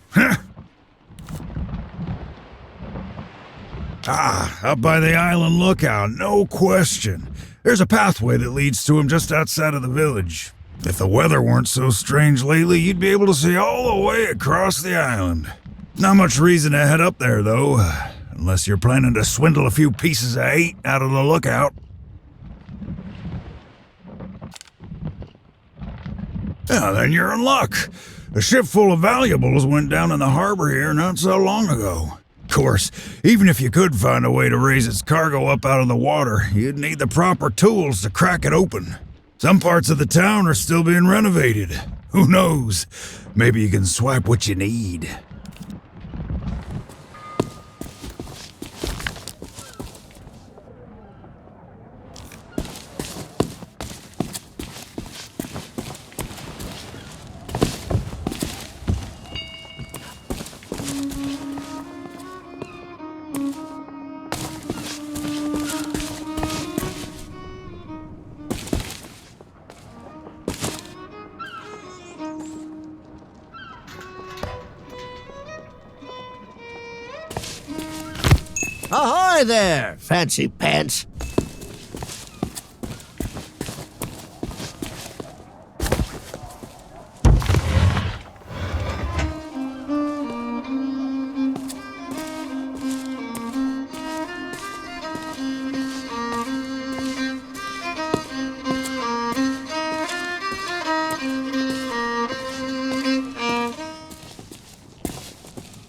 Up by the island lookout, no question. There's a pathway that leads to him just outside of the village. If the weather weren't so strange lately, you'd be able to see all the way across the island. Not much reason to head up there, though, unless you're planning to swindle a few pieces of 8 out of the lookout. Then you're in luck. A ship full of valuables went down in the harbor here not so long ago. Of course, even if you could find a way to raise its cargo up out of the water, you'd need the proper tools to crack it open. Some parts of the town are still being renovated. Who knows? Maybe you can swipe what you need. Ahoy there, fancy pants.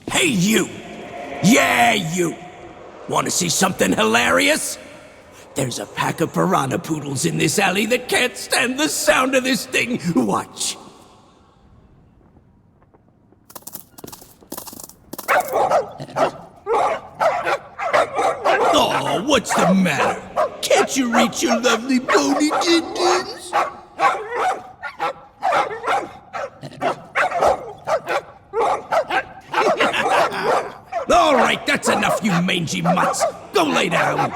Hey, you! Yeah, you! Want to see something hilarious? There's a pack of piranha poodles in this alley that can't stand the sound of this thing. Watch. Oh, what's the matter? Can't you reach your lovely bony dindins? All right, that's enough, you mangy mutts. Go lay down.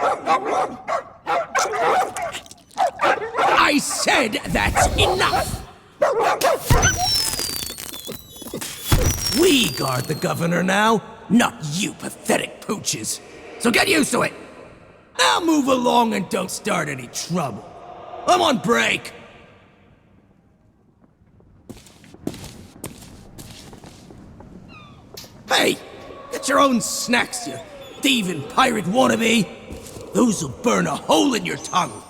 I said that's enough. We guard the governor now, not you pathetic pooches. So get used to it. Now move along and don't start any trouble. I'm on break. Hey! Get your own snacks, you thieving pirate wannabe! Those'll burn a hole in your tongue!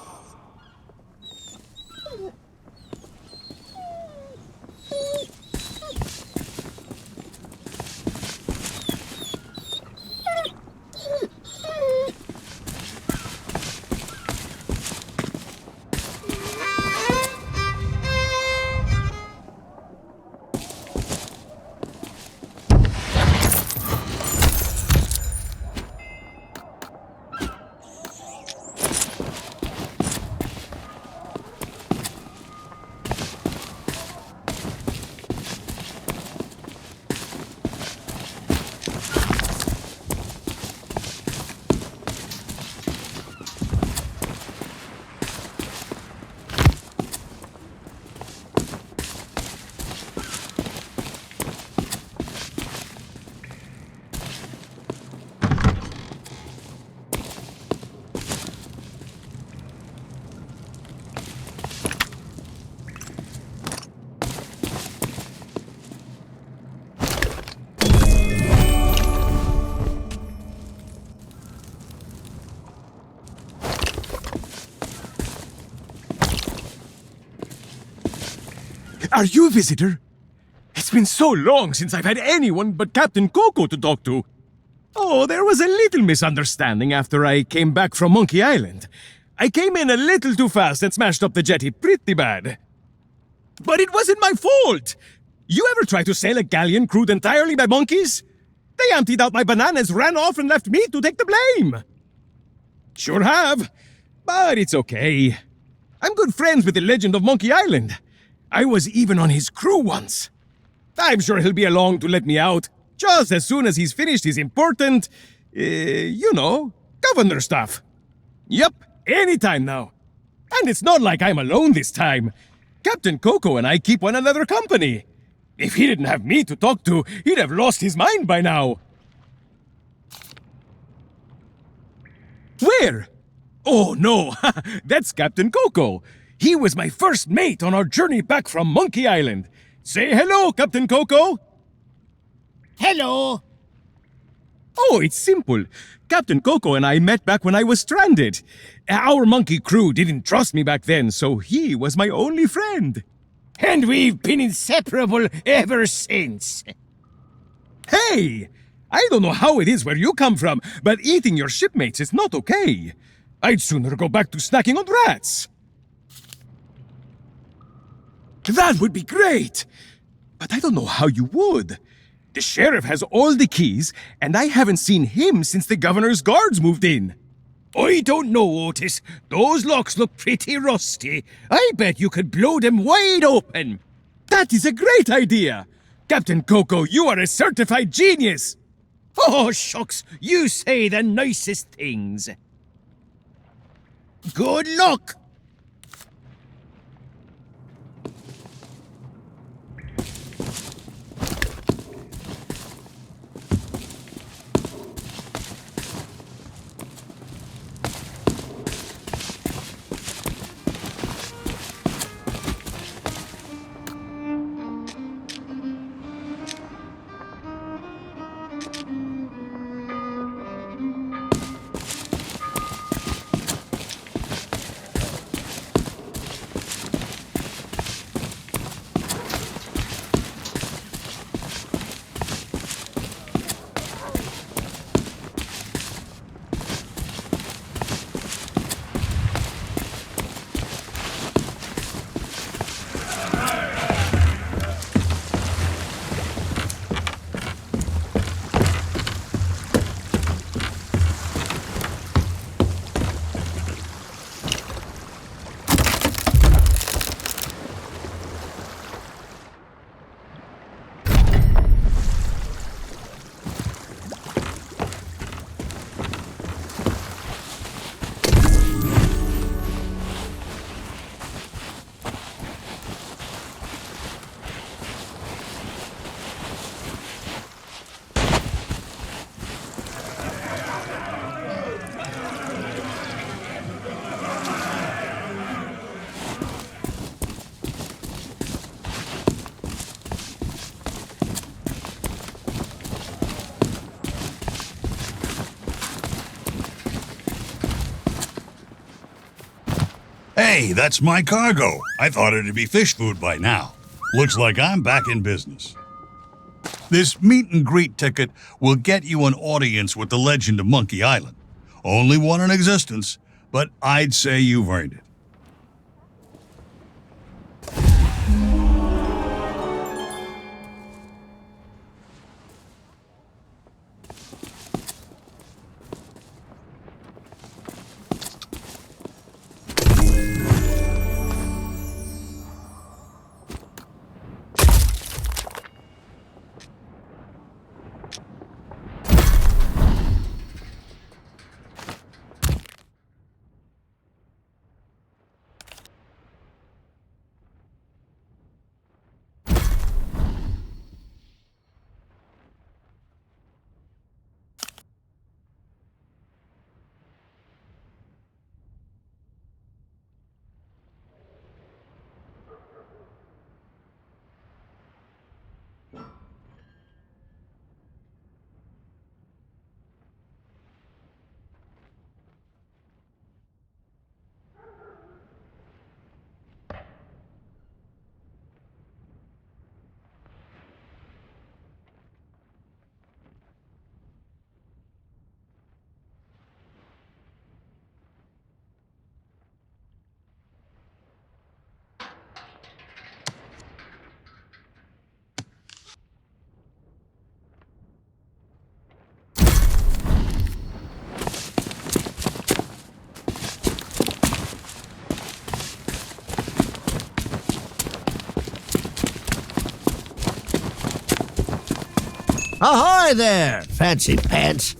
Are you a visitor? It's been so long since I've had anyone but Captain Coco to talk to. Oh, there was a little misunderstanding after I came back from Monkey Island. I came in a little too fast and smashed up the jetty pretty bad. But it wasn't my fault! You ever try to sail a galleon crewed entirely by monkeys? They emptied out my bananas, ran off, and left me to take the blame. Sure have. But it's okay. I'm good friends with the legend of Monkey Island. I was even on his crew once. I'm sure he'll be along to let me out, just as soon as he's finished his important, governor stuff. Yep, anytime now. And it's not like I'm alone this time. Captain Coco and I keep one another company. If he didn't have me to talk to, he'd have lost his mind by now. Where? Oh, no. That's Captain Coco. He was my first mate on our journey back from Monkey Island. Say hello, Captain Coco. Hello. Oh, it's simple. Captain Coco and I met back when I was stranded. Our monkey crew didn't trust me back then, so he was my only friend. And we've been inseparable ever since. Hey! I don't know how it is where you come from, but eating your shipmates is not okay. I'd sooner go back to snacking on rats. That would be great! But I don't know how you would. The sheriff has all the keys, and I haven't seen him since the governor's guards moved in. I don't know, Otis. Those locks look pretty rusty. I bet you could blow them wide open. That is a great idea! Captain Coco, you are a certified genius! Oh, shucks, you say the nicest things. Good luck! Hey, that's my cargo. I thought it'd be fish food by now. Looks like I'm back in business. This meet and greet ticket will get you an audience with the legend of Monkey Island. Only one in existence, but I'd say you've earned it. Ahoy there, fancy pants.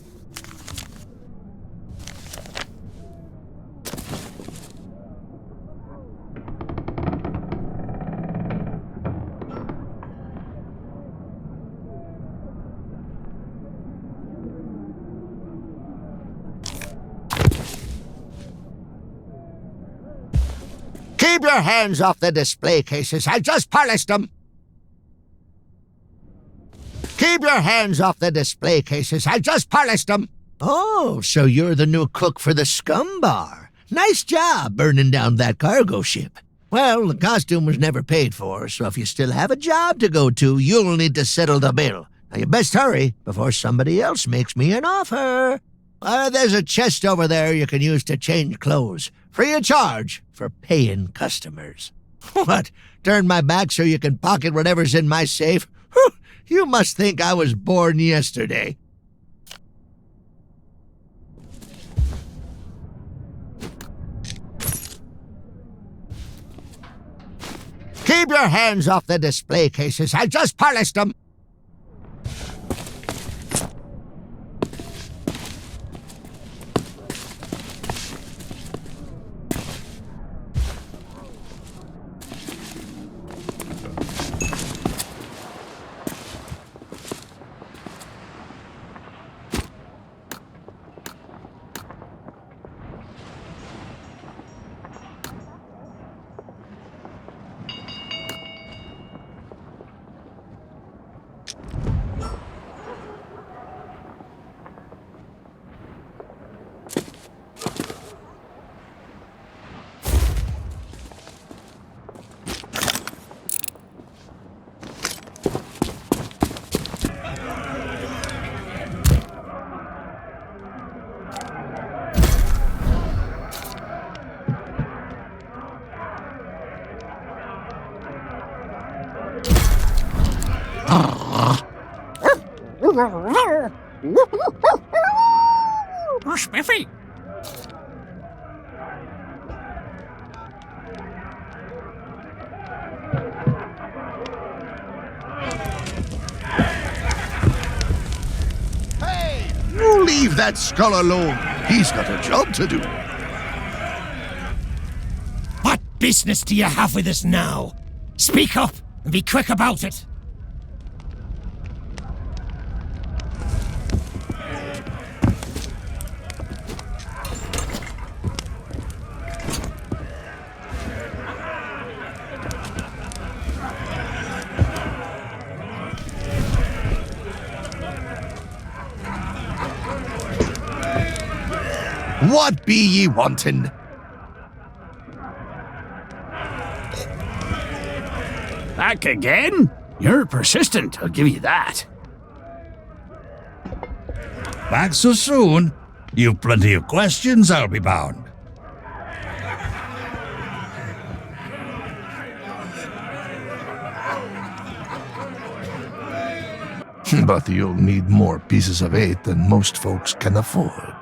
Keep your hands off the display cases. I just polished them. Keep your hands off the display cases. I just polished them. Oh, so you're the new cook for the Scum Bar. Nice job burning down that cargo ship. Well, the costume was never paid for, so if you still have a job to go to, you'll need to settle the bill. Now, you best hurry before somebody else makes me an offer. There's a chest over there you can use to change clothes. Free of charge for paying customers. What? Turn my back so you can pocket whatever's in my safe? Whew, you must think I was born yesterday. Keep your hands off the display cases. I just polished them. Oh, Spiffy! Hey! You leave that skull alone. He's got a job to do. What business do you have with us now? Speak up and be quick about it. What be ye wanting? Back again? You're persistent, I'll give you that. Back so soon? You've plenty of questions, I'll be bound. But you'll need more pieces of 8 than most folks can afford.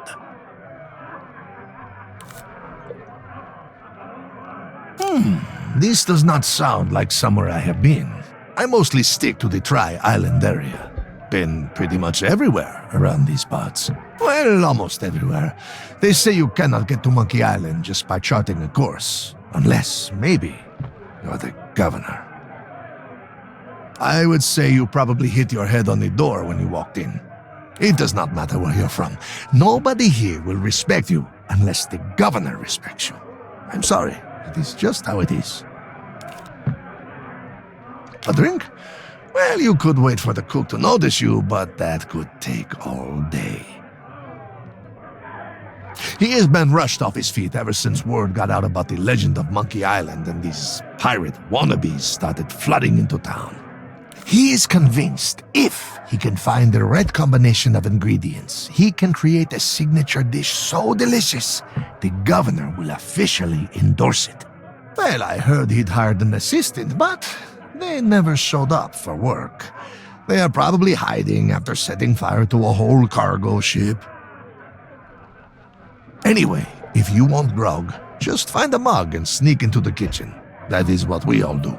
This does not sound like somewhere I have been. I mostly stick to the Tri-Island area. Been pretty much everywhere around these parts. Well, almost everywhere. They say you cannot get to Monkey Island just by charting a course. Unless, maybe, you're the governor. I would say you probably hit your head on the door when you walked in. It does not matter where you're from. Nobody here will respect you unless the governor respects you. I'm sorry. It is just how it is. A drink? Well, you could wait for the cook to notice you, but that could take all day. He has been rushed off his feet ever since word got out about the legend of Monkey Island and these pirate wannabes started flooding into town. He is convinced if he can find the right combination of ingredients, he can create a signature dish so delicious, the governor will officially endorse it. Well, I heard he'd hired an assistant, but they never showed up for work. They are probably hiding after setting fire to a whole cargo ship. Anyway, if you want grog, just find a mug and sneak into the kitchen. That is what we all do.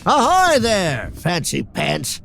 Ahoy there, fancy pants.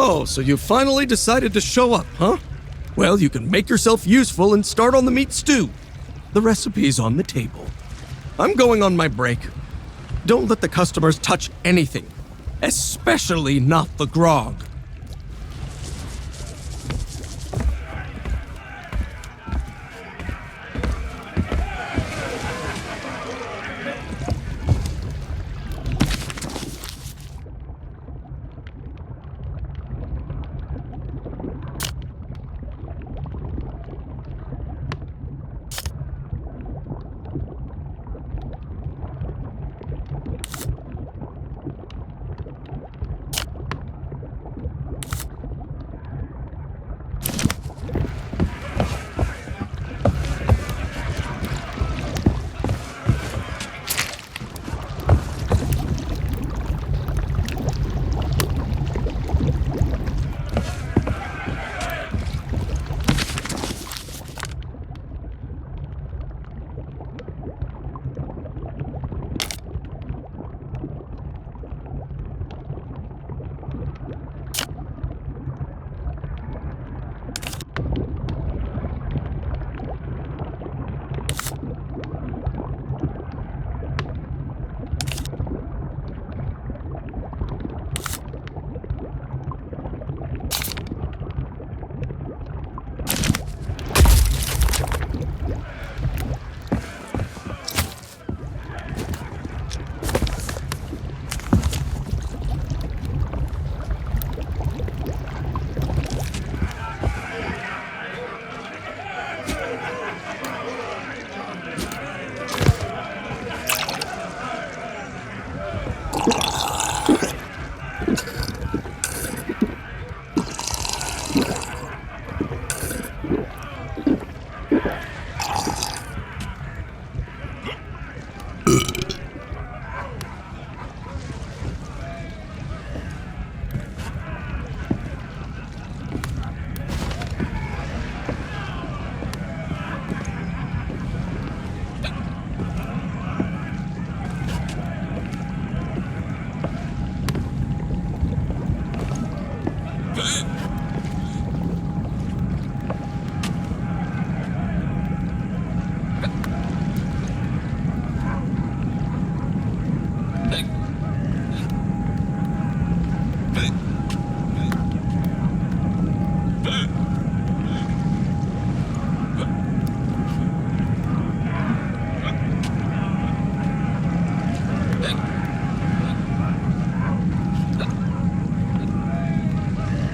Oh, so you finally decided to show up, huh? Well, you can make yourself useful and start on the meat stew. The recipe's on the table. I'm going on my break. Don't let the customers touch anything, especially not the grog.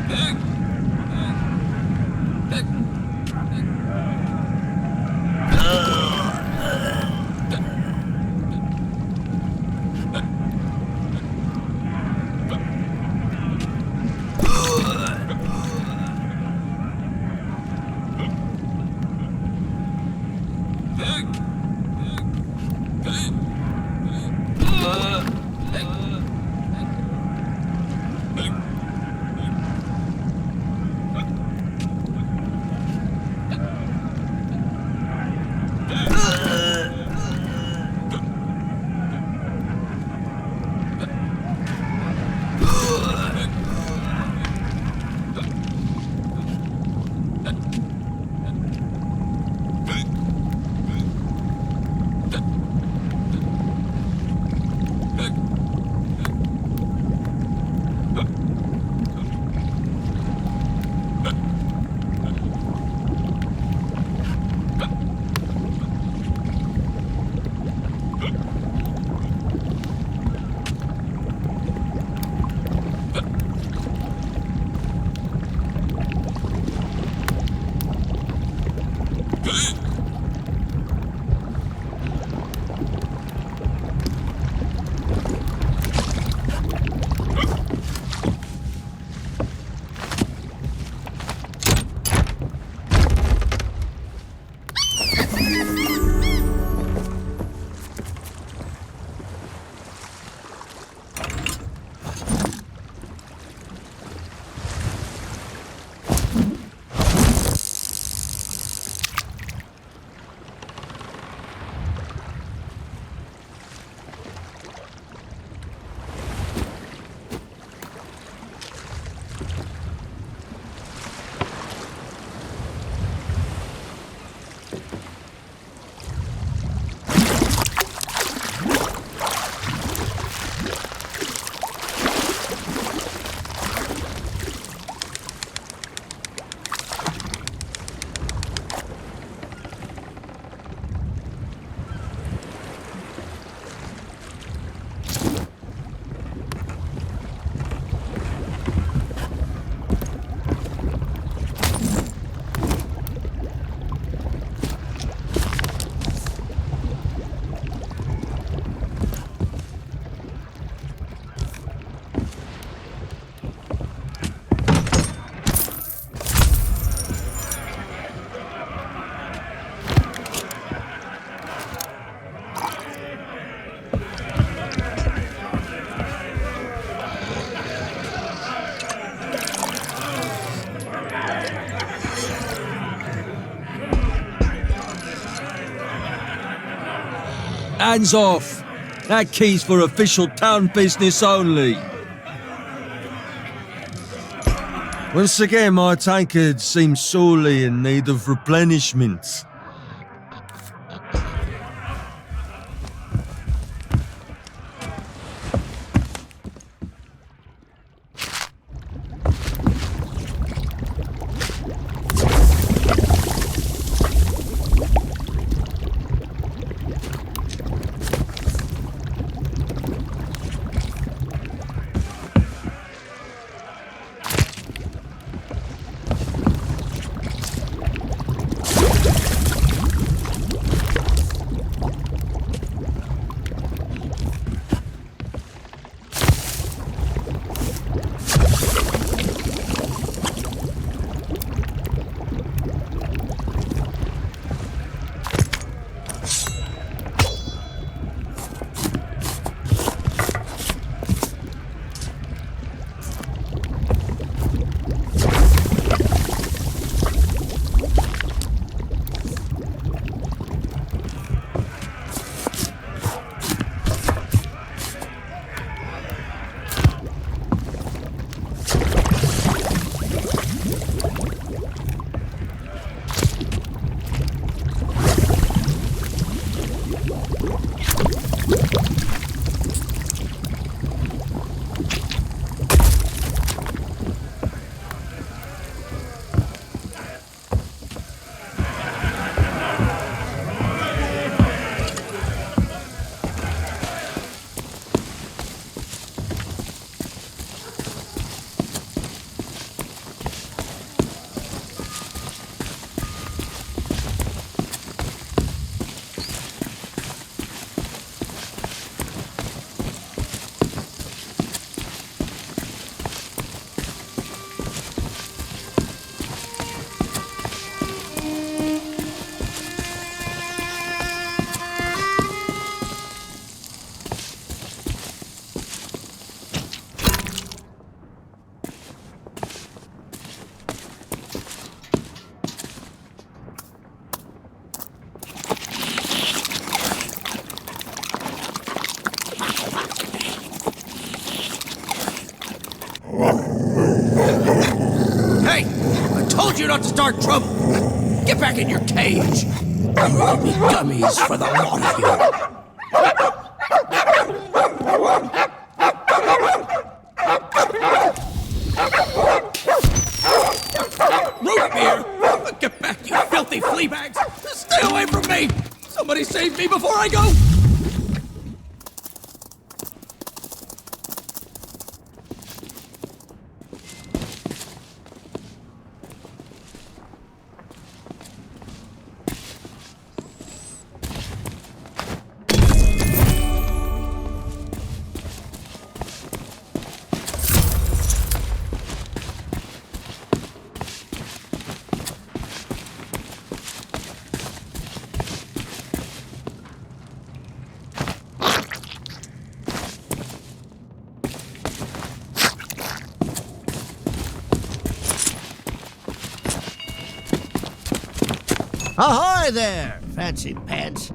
Hey! Hands off! That key's for official town business only. Once again, my tankard seems sorely in need of replenishment. Hey! I told you not to start trouble! Get back in your cage! You will be dummies for the lot of you! Root beer! Get back, you filthy flea bags! Stay away from me! Somebody save me before I go! Ahoy there, fancy pants.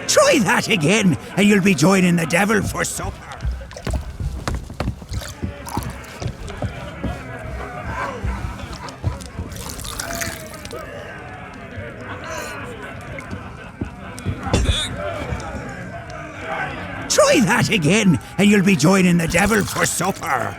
Try that again, and you'll be joining the devil for supper. Try that again, and you'll be joining the devil for supper.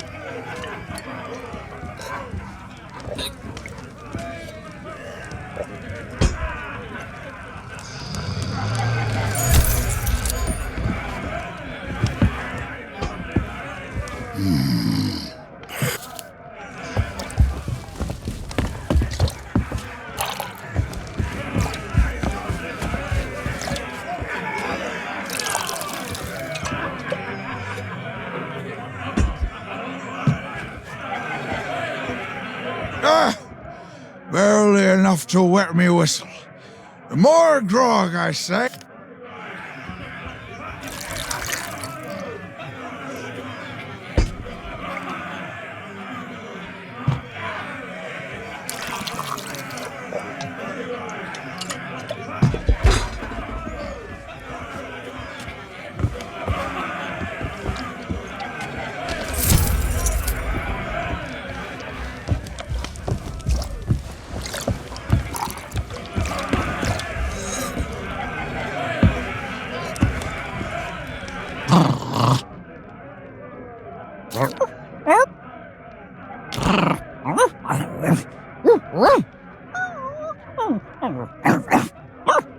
Barely enough to wet me whistle. More grog, I say.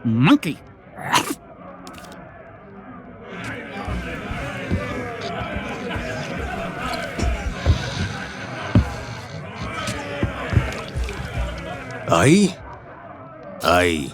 Monkey. Aye? Aye.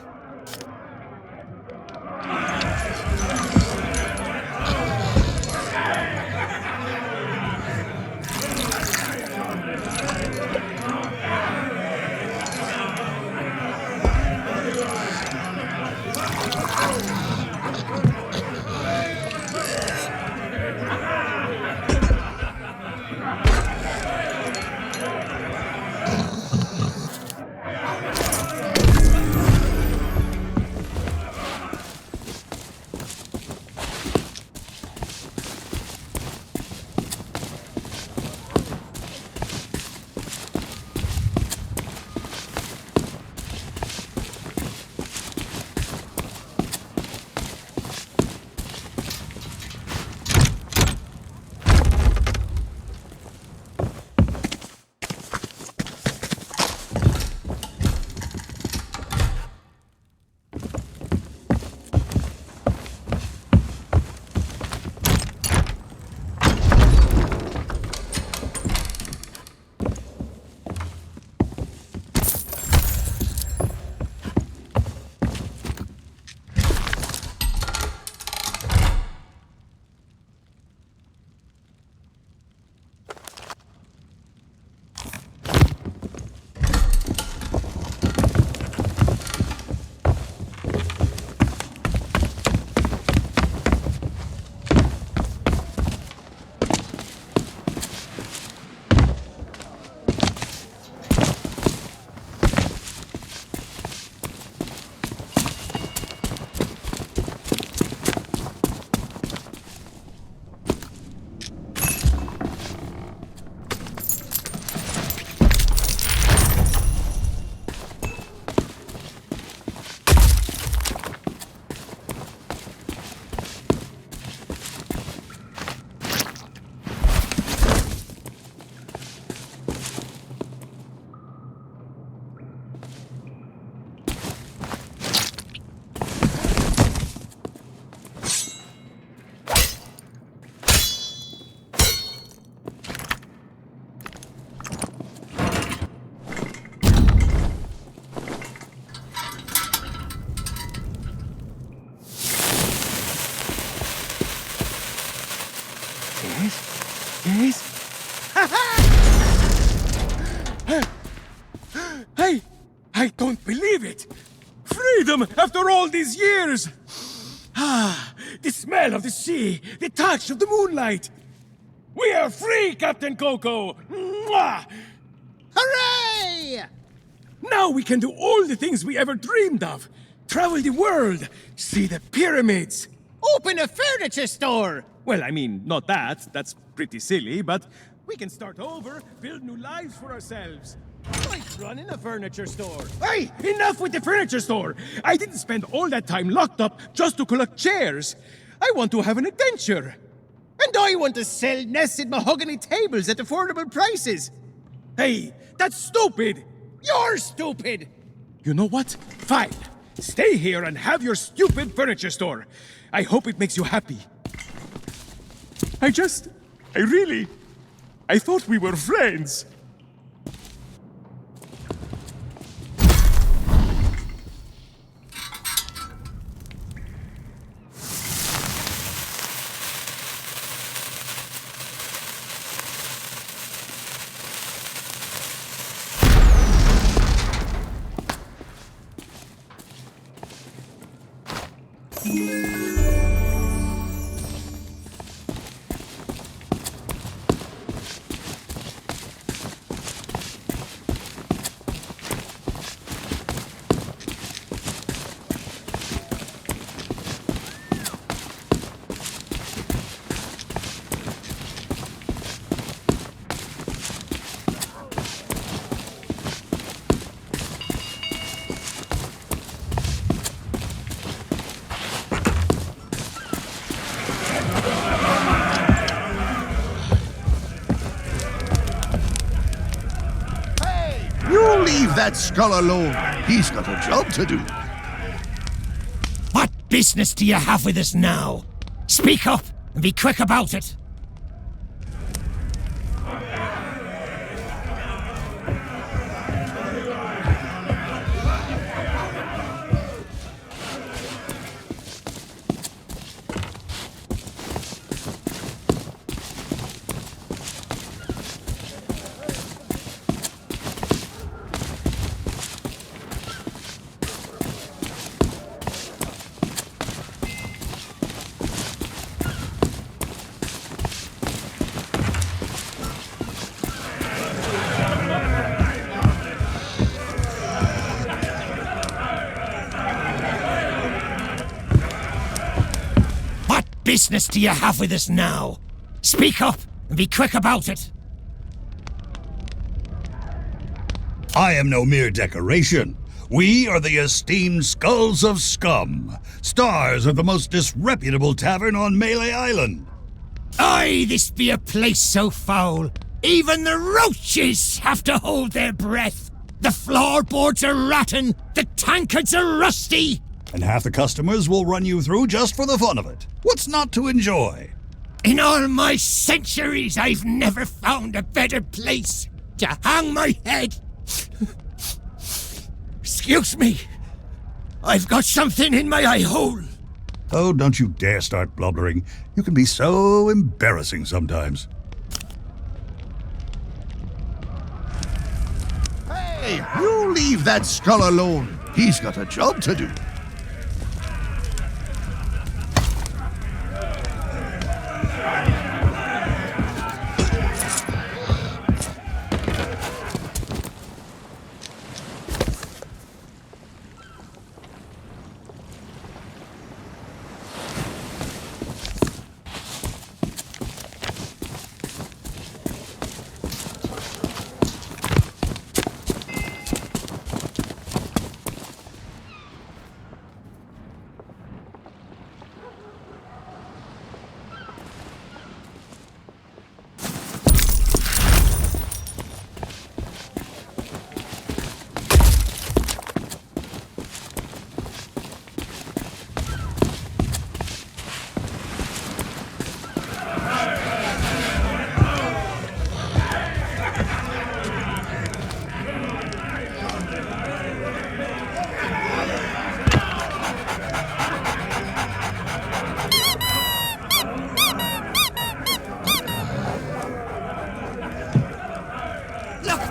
I don't believe it! Freedom after all these years! Ah, the smell of the sea, the touch of the moonlight! We are free, Captain Coco! Mwah! Hooray! Now we can do all the things we ever dreamed of. Travel the world, see the pyramids. Open a furniture store! Well, I mean, not that. That's pretty silly, but we can start over, build new lives for ourselves. Like running a furniture store. Hey, enough with the furniture store! I didn't spend all that time locked up just to collect chairs. I want to have an adventure. And I want to sell nested mahogany tables at affordable prices. Hey, that's stupid! You're stupid! You know what? Fine. Stay here and have your stupid furniture store. I hope it makes you happy. I thought we were friends. leave that skull alone. He's got a job to do. What business do you have with us now? Speak up and be quick about it. Business do you have with us now? Speak up and be quick about it. I am no mere decoration. We are the esteemed Skulls of Scum, stars of the most disreputable tavern on Mêlée Island. Aye, this be a place so foul, even the roaches have to hold their breath. The floorboards are rotten, the tankards are rusty. And half the customers will run you through just for the fun of it. What's not to enjoy? In all my centuries, I've never found a better place to hang my head. Excuse me. I've got something in my eye hole. Oh, don't you dare start blubbering. You can be so embarrassing sometimes. Hey, you leave that skull alone. He's got a job to do.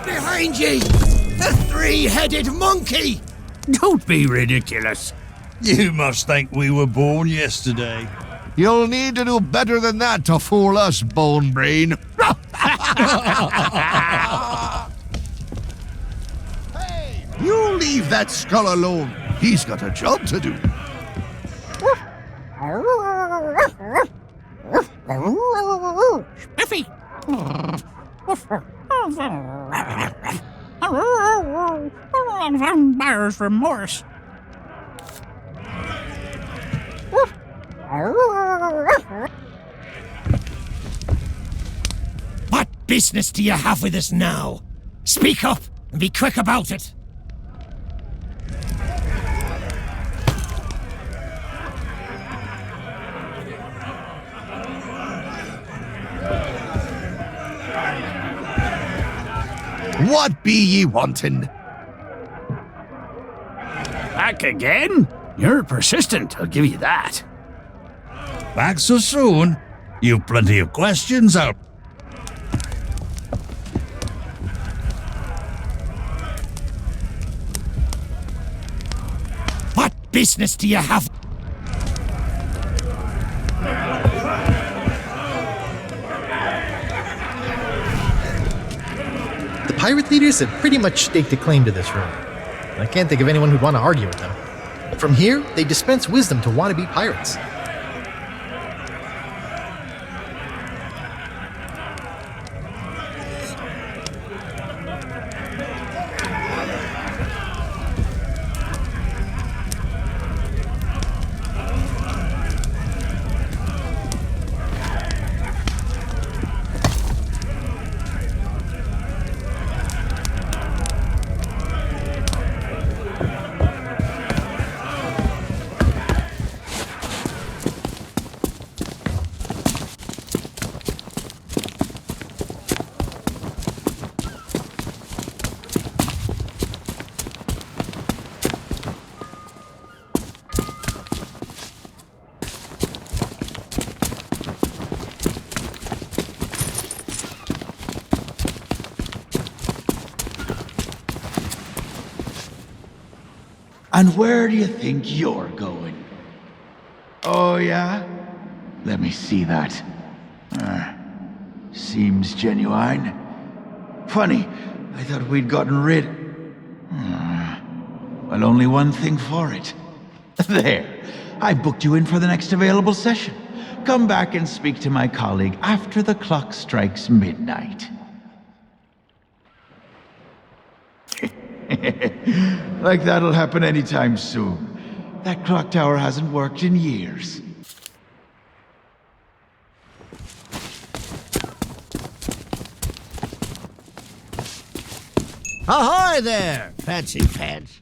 Behind ye! The three-headed monkey! Don't be ridiculous. You must think we were born yesterday. You'll need to do better than that to fool us, Bone Brain. Hey, you leave that skull alone. He's got a job to do. Spiffy! Buyer's remorse. What business do you have with us now? Speak up and be quick about it. What be ye wanting? Back again? You're persistent, I'll give you that. Back so soon? You've plenty of questions out. What business do you have? The pirate leaders have pretty much staked a claim to this room. I can't think of anyone who'd want to argue with them. From here, they dispense wisdom to wannabe pirates. And where do you think you're going? Oh, yeah? Let me see that. Seems genuine. Funny, I thought we'd gotten rid... Well, only one thing for it. There. I booked you in for the next available session. Come back and speak to my colleague after the clock strikes midnight. Like that'll happen anytime soon. That clock tower hasn't worked in years. Ahoy there, fancy pants.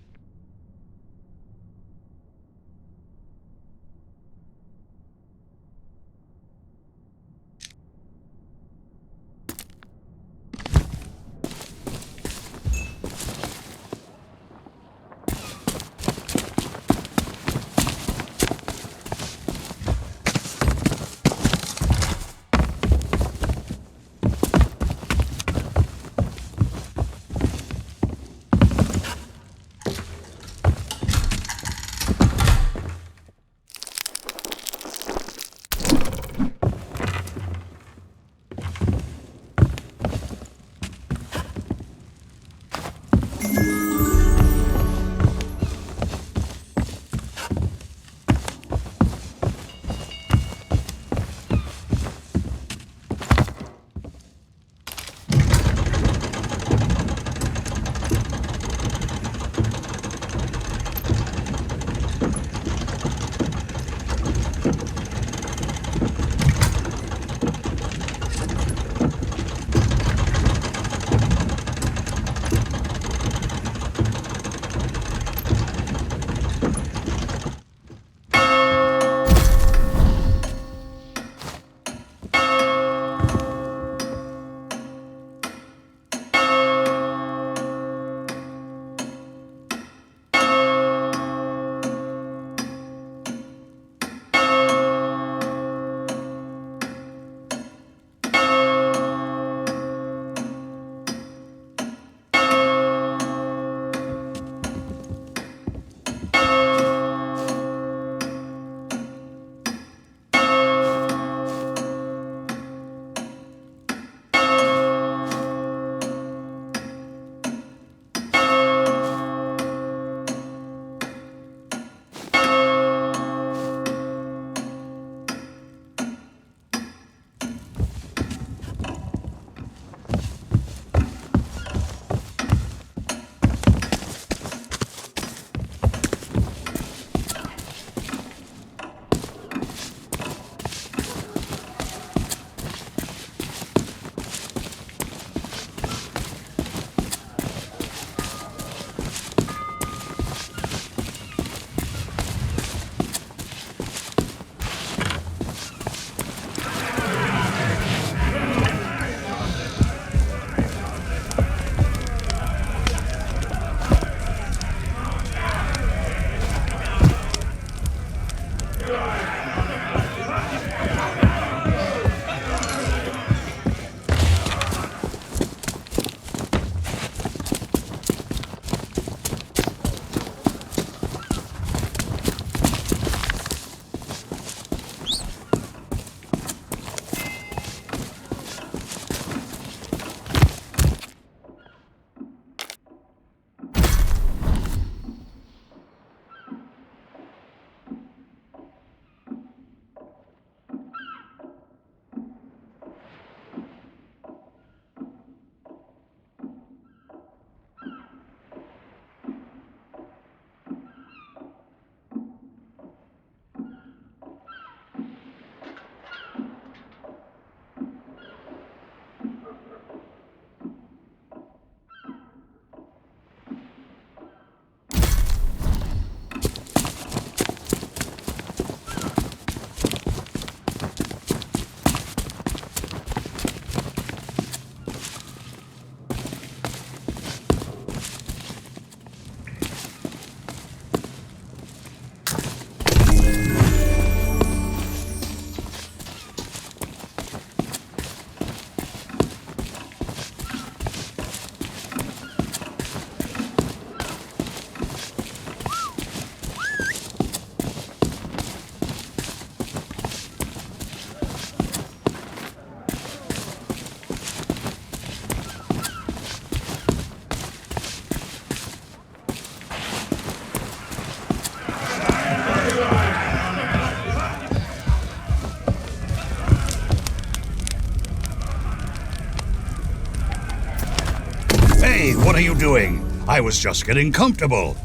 Hey, what are you doing? I was just getting comfortable.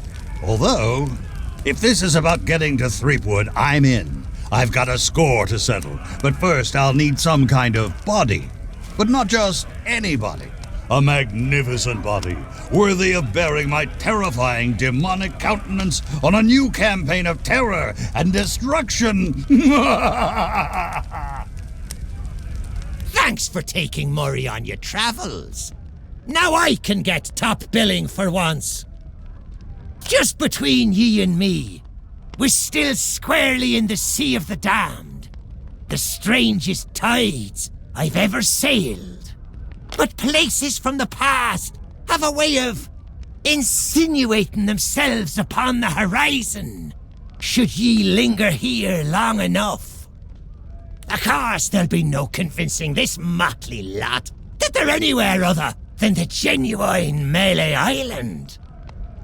Although, if this is about getting to Threepwood, I'm in. I've got a score to settle, but first I'll need some kind of body. But not just any body. A magnificent body, worthy of bearing my terrifying demonic countenance on a new campaign of terror and destruction. Thanks for taking Murray on your travels. Now I can get top billing for once. Just between ye and me, we're still squarely in the Sea of the Damned. The strangest tides I've ever sailed. But places from the past have a way of insinuating themselves upon the horizon, should ye linger here long enough. Of course, there'll be no convincing this motley lot that they're anywhere other than the genuine Mêlée Island.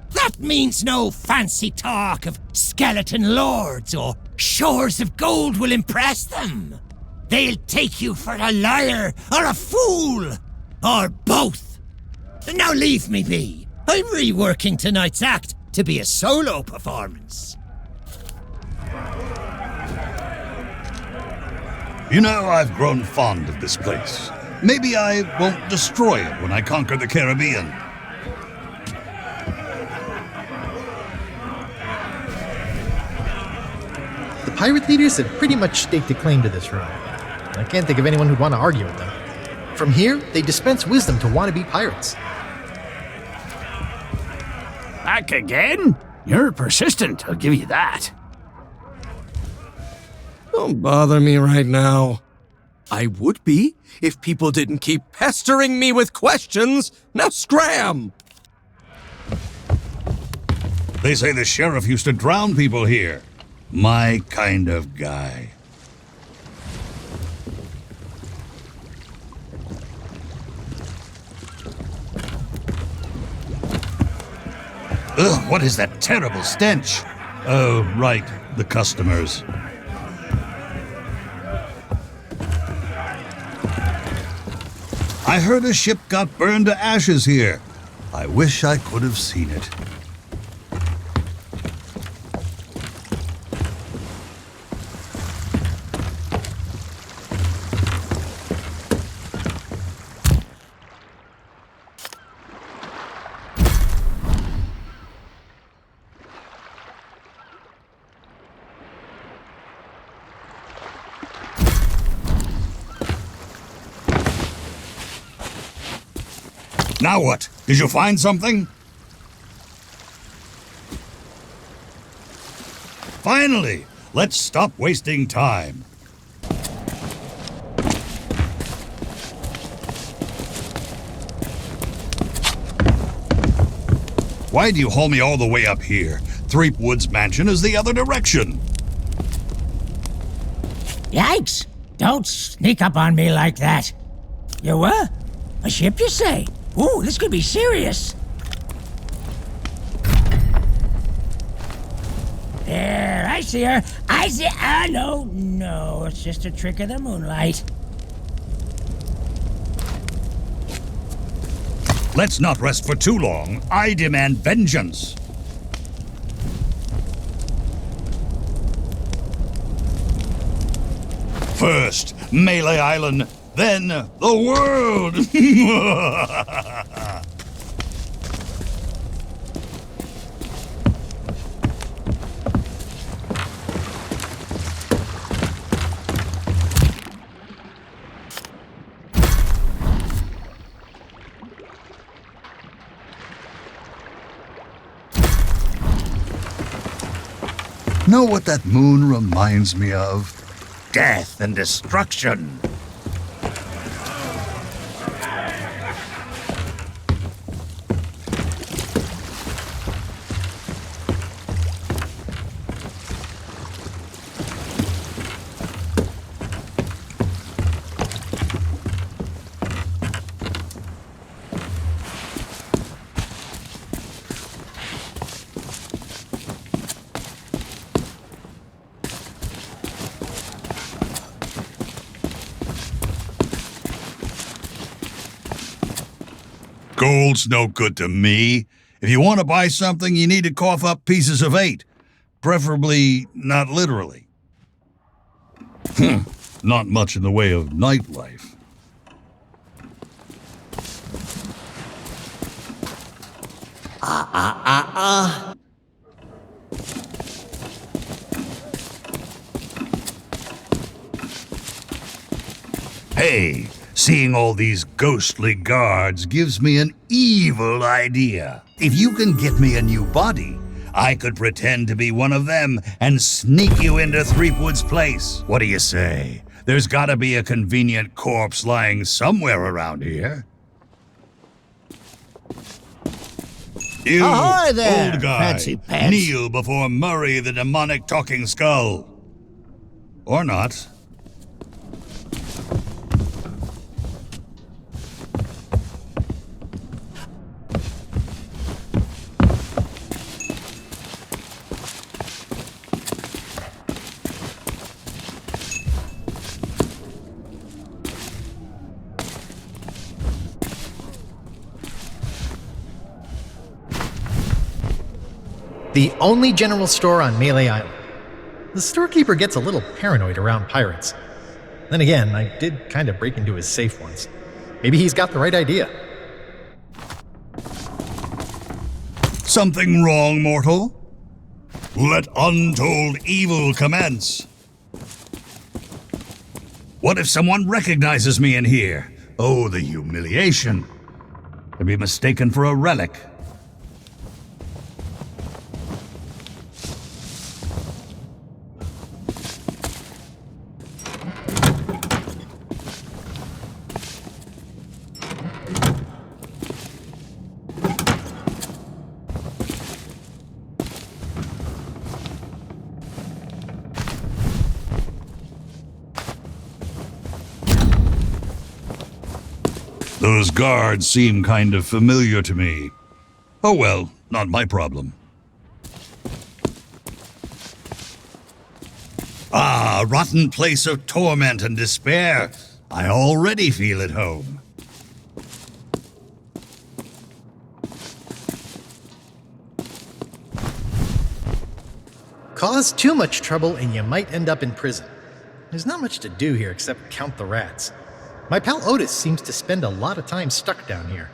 That means no fancy talk of skeleton lords or shores of gold will impress them. They'll take you for a liar or a fool, or both. Now leave me be. I'm reworking tonight's act to be a solo performance. You know, I've grown fond of this place. Maybe I won't destroy it when I conquer the Caribbean. The pirate leaders have pretty much staked a claim to this room. I can't think of anyone who'd want to argue with them. From here, they dispense wisdom to wannabe pirates. Back again? You're persistent, I'll give you that. Don't bother me right now. I would be if people didn't keep pestering me with questions. Now scram! They say the sheriff used to drown people here. My kind of guy. Ugh, what is that terrible stench? Oh, right, the customers. I heard a ship got burned to ashes here. I wish I could have seen it. Now what? Did you find something? Finally! Let's stop wasting time. Why do you haul me all the way up here? Threepwood's mansion is the other direction. Yikes! Don't sneak up on me like that. You what? A ship, you say? Ooh, this could be serious. There, I see her. I see... Ah, no, it's just a trick of the moonlight. Let's not rest for too long. I demand vengeance. First, Mêlée Island, then the world! Know what that moon reminds me of? Death and destruction. Gold's no good to me. If you want to buy something, you need to cough up pieces of 8. Preferably not literally. Not much in the way of nightlife. Hey, seeing all these ghostly guards gives me an evil idea. If you can get me a new body, I could pretend to be one of them and sneak you into Threepwood's place. What do you say? There's gotta be a convenient corpse lying somewhere around here. You, Ahoy there, old guy, fancy pants. kneel before Murray the demonic talking skull. Or not. The only general store on Mêlée Island. The storekeeper gets a little paranoid around pirates. Then again, I did kind of break into his safe once. Maybe he's got the right idea. Something wrong, mortal? Let untold evil commence. What if someone recognizes me in here? Oh, the humiliation. I'd be mistaken for a relic. Those guards seem kind of familiar to me. Oh well, not my problem. Ah, rotten place of torment and despair. I already feel at home. Cause too much trouble and you might end up in prison. There's not much to do here except count the rats. My pal Otis seems to spend a lot of time stuck down here.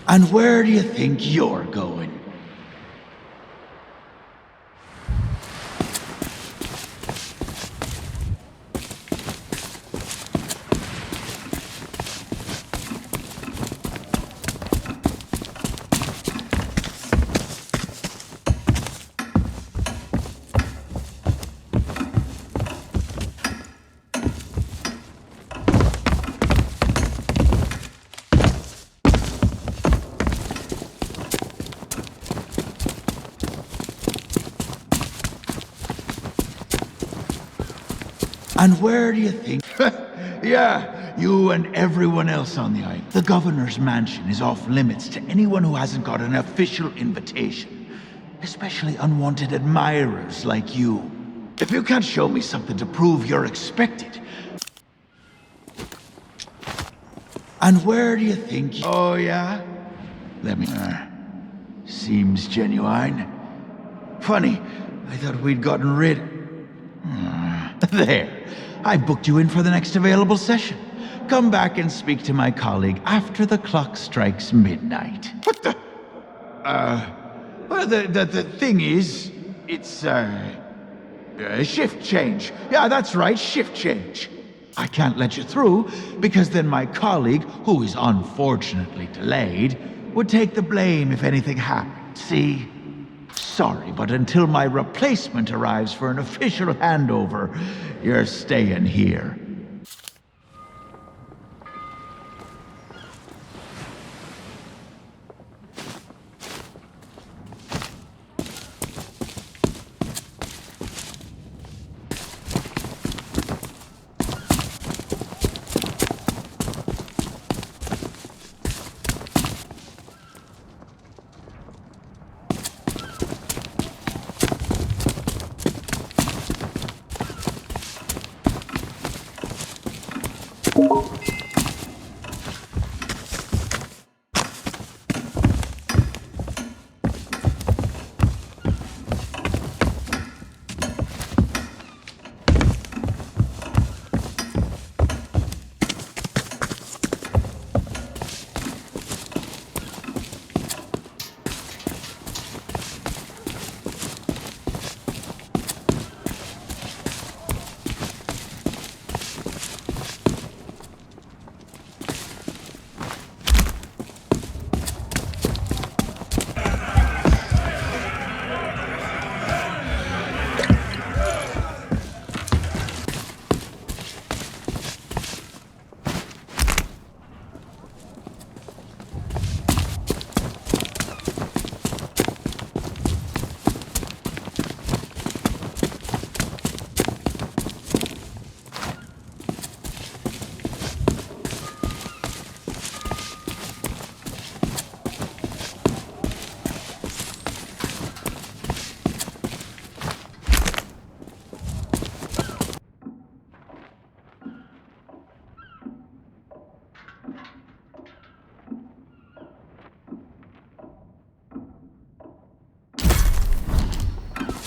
And where do you think you're going? And where do you think? Yeah, you and everyone else on the island. The governor's mansion is off limits to anyone who hasn't got an official invitation, especially unwanted admirers like you. If you can't show me something to prove you're expected. And where do you think? Oh, yeah? Let me. Seems genuine. Funny, I thought we'd gotten rid. There. I booked you in for the next available session. Come back and speak to my colleague after the clock strikes midnight. What the? Well, the thing is, it's, shift change. Yeah, that's right, shift change. I can't let you through, because then my colleague, who is unfortunately delayed, would take the blame if anything happened, see? Sorry, but until my replacement arrives for an official handover, you're staying here.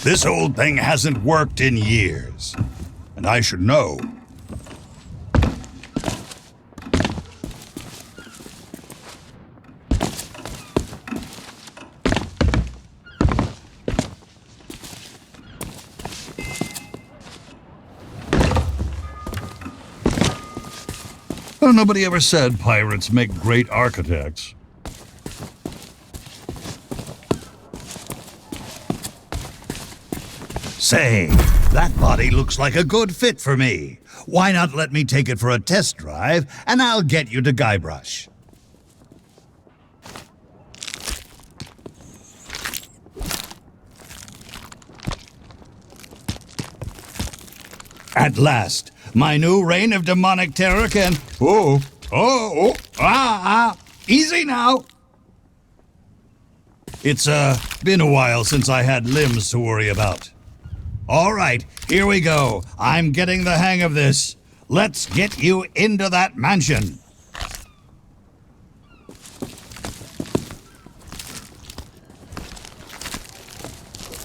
This old thing hasn't worked in years. And I should know. Well, nobody ever said pirates make great architects. Say, that body looks like a good fit for me. Why not let me take it for a test drive, and I'll get you to Guybrush. At last, my new reign of demonic terror can... Easy now! It's, been a while since I had limbs to worry about. All right, here we go. I'm getting the hang of this. Let's get you into that mansion.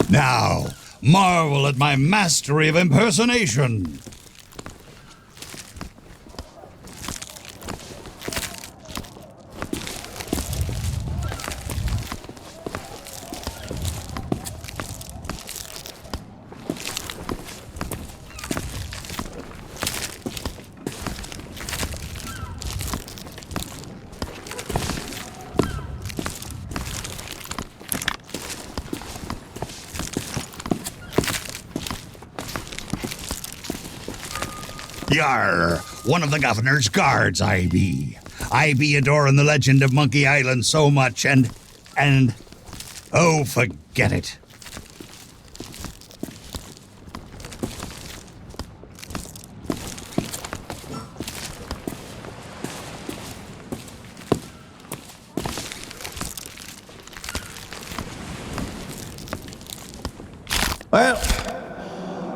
Now, marvel at my mastery of impersonation. Yar, one of the governor's guards I be. I be adoring the legend of Monkey Island so much and, oh, forget it. Well,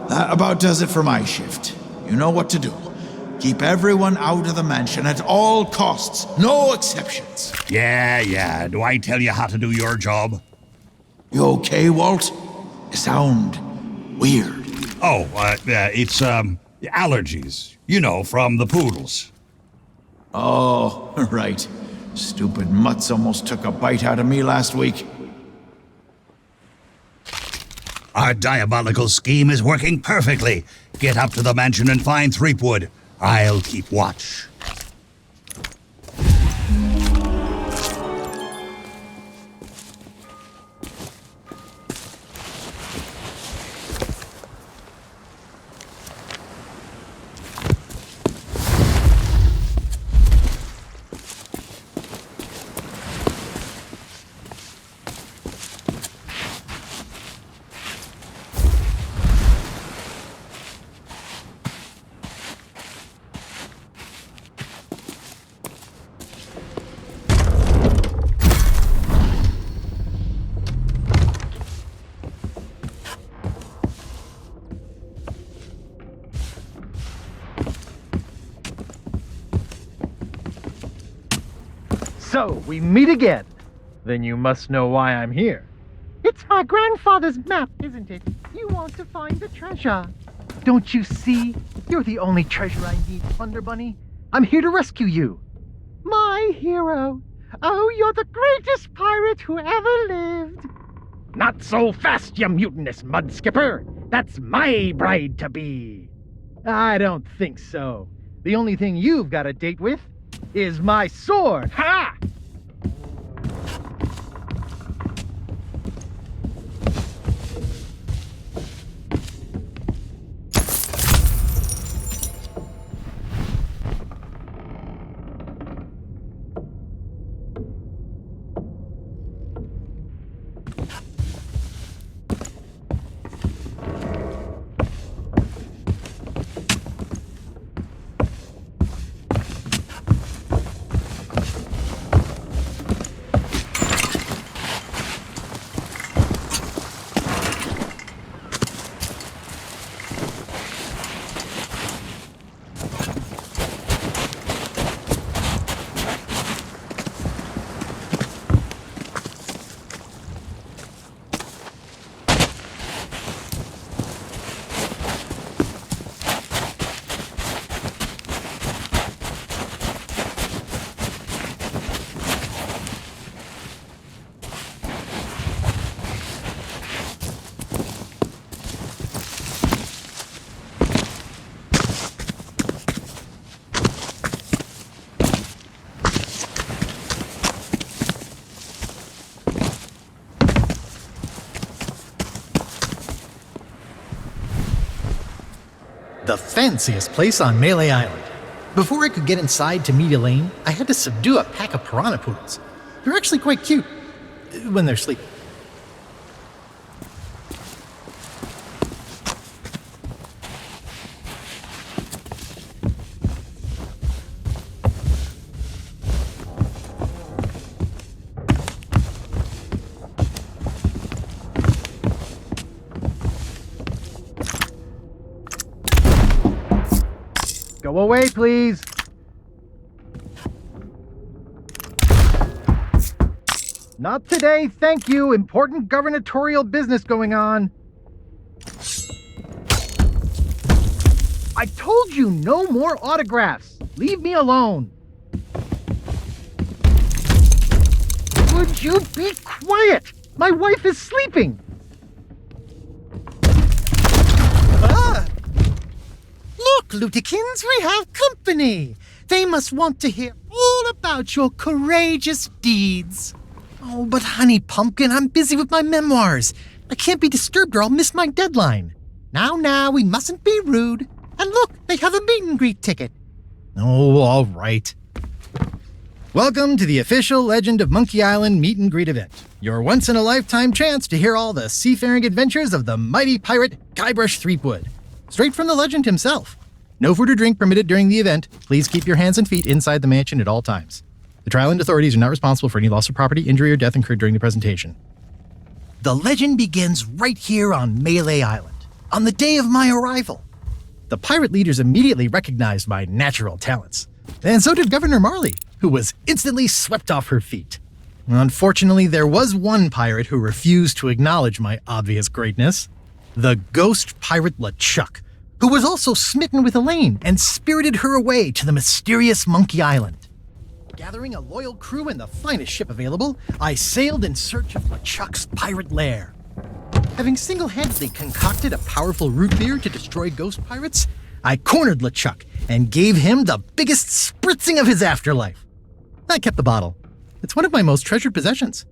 that about does it for my shift. You know what to do. Keep everyone out of the mansion at all costs. No exceptions. Yeah. Do I tell you how to do your job? You okay, Walt? You sound weird. Oh, it's, allergies. You know, from the poodles. Oh, right. Stupid mutts almost took a bite out of me last week. Our diabolical scheme is working perfectly. Get up to the mansion and find Threepwood. I'll keep watch. So, we meet again. Then you must know why I'm here. It's my grandfather's map, isn't it? You want to find the treasure. Don't you see? You're the only treasure I need, Thunder Bunny. I'm here to rescue you. My hero. Oh, you're the greatest pirate who ever lived. Not so fast, you mutinous mud skipper. That's my bride-to-be. I don't think so. The only thing you've got a date with is my sword. Ha! the fanciest place on Mêlée Island. Before I could get inside to meet Elaine, I had to subdue a pack of piranha poodles. They're actually quite cute when they're sleeping. Go away, please. Not today, thank you. Important gubernatorial business going on. I told you no more autographs. Leave me alone. Would you be quiet? My wife is sleeping. Look, Lutikins, we have company. They must want to hear all about your courageous deeds. Oh, but honey pumpkin, I'm busy with my memoirs. I can't be disturbed or I'll miss my deadline. Now, we mustn't be rude. And look, they have a meet and greet ticket. Oh, all right. Welcome to the official Legend of Monkey Island meet and greet event. Your once-in-a-lifetime chance to hear all the seafaring adventures of the mighty pirate Guybrush Threepwood. Straight from the legend himself. No food or drink permitted during the event. Please keep your hands and feet inside the mansion at all times. The Trial and authorities are not responsible for any loss of property, injury, or death incurred during the presentation. The legend begins right here on Mêlée Island, on the day of my arrival. The pirate leaders immediately recognized my natural talents, and so did Governor Marley, who was instantly swept off her feet. Unfortunately, there was one pirate who refused to acknowledge my obvious greatness, the ghost pirate LeChuck, who was also smitten with Elaine and spirited her away to the mysterious Monkey Island. Gathering a loyal crew and the finest ship available, I sailed in search of LeChuck's pirate lair. Having single-handedly concocted a powerful root beer to destroy ghost pirates, I cornered LeChuck and gave him the biggest spritzing of his afterlife. I kept the bottle. It's one of my most treasured possessions.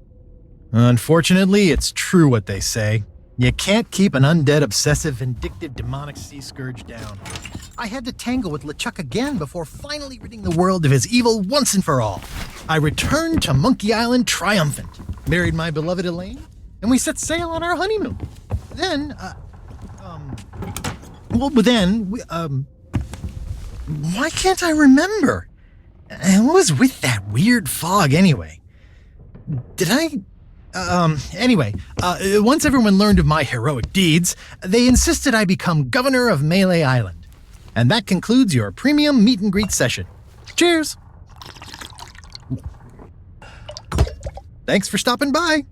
Unfortunately, it's true what they say. You can't keep an undead, obsessive, vindictive, demonic sea scourge down. I had to tangle with LeChuck again before finally ridding the world of his evil once and for all. I returned to Monkey Island triumphant, married my beloved Elaine, and we set sail on our honeymoon. Then, why can't I remember? And what was with that weird fog anyway? Once everyone learned of my heroic deeds, they insisted I become governor of Mêlée Island. And that concludes your premium meet and greet session. Cheers! Thanks for stopping by.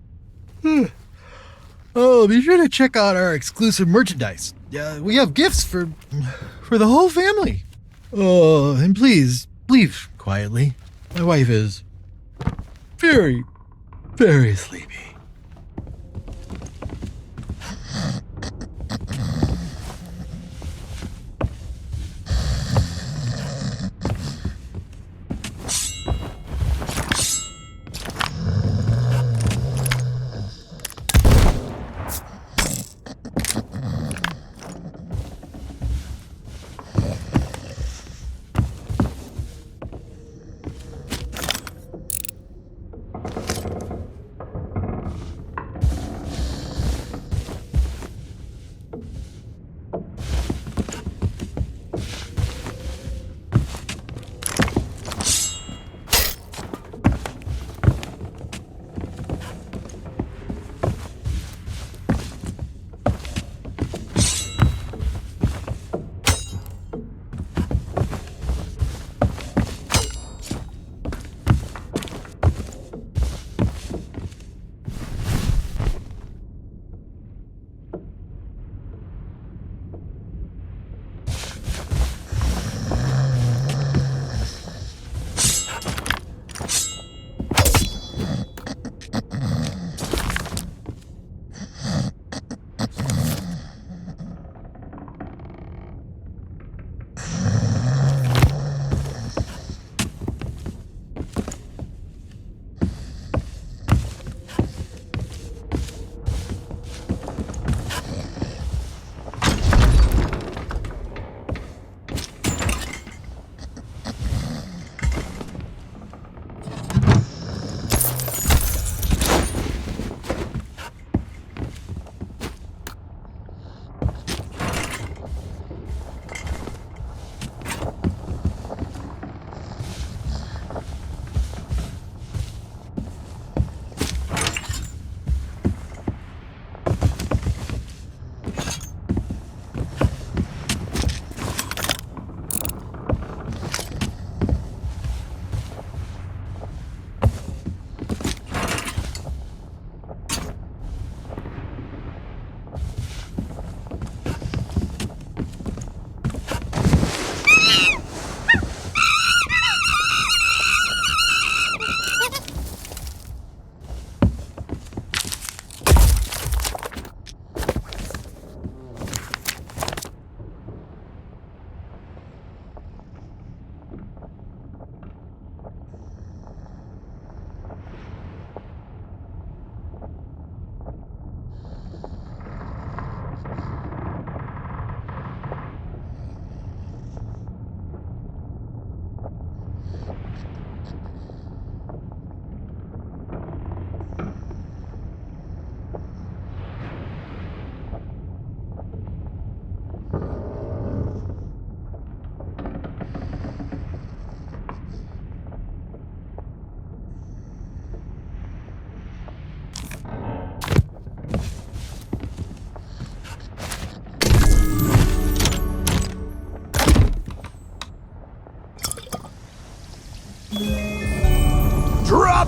Oh, be sure to check out our exclusive merchandise. We have gifts for the whole family. Oh, and please, leave quietly. My wife is very, very sleepy.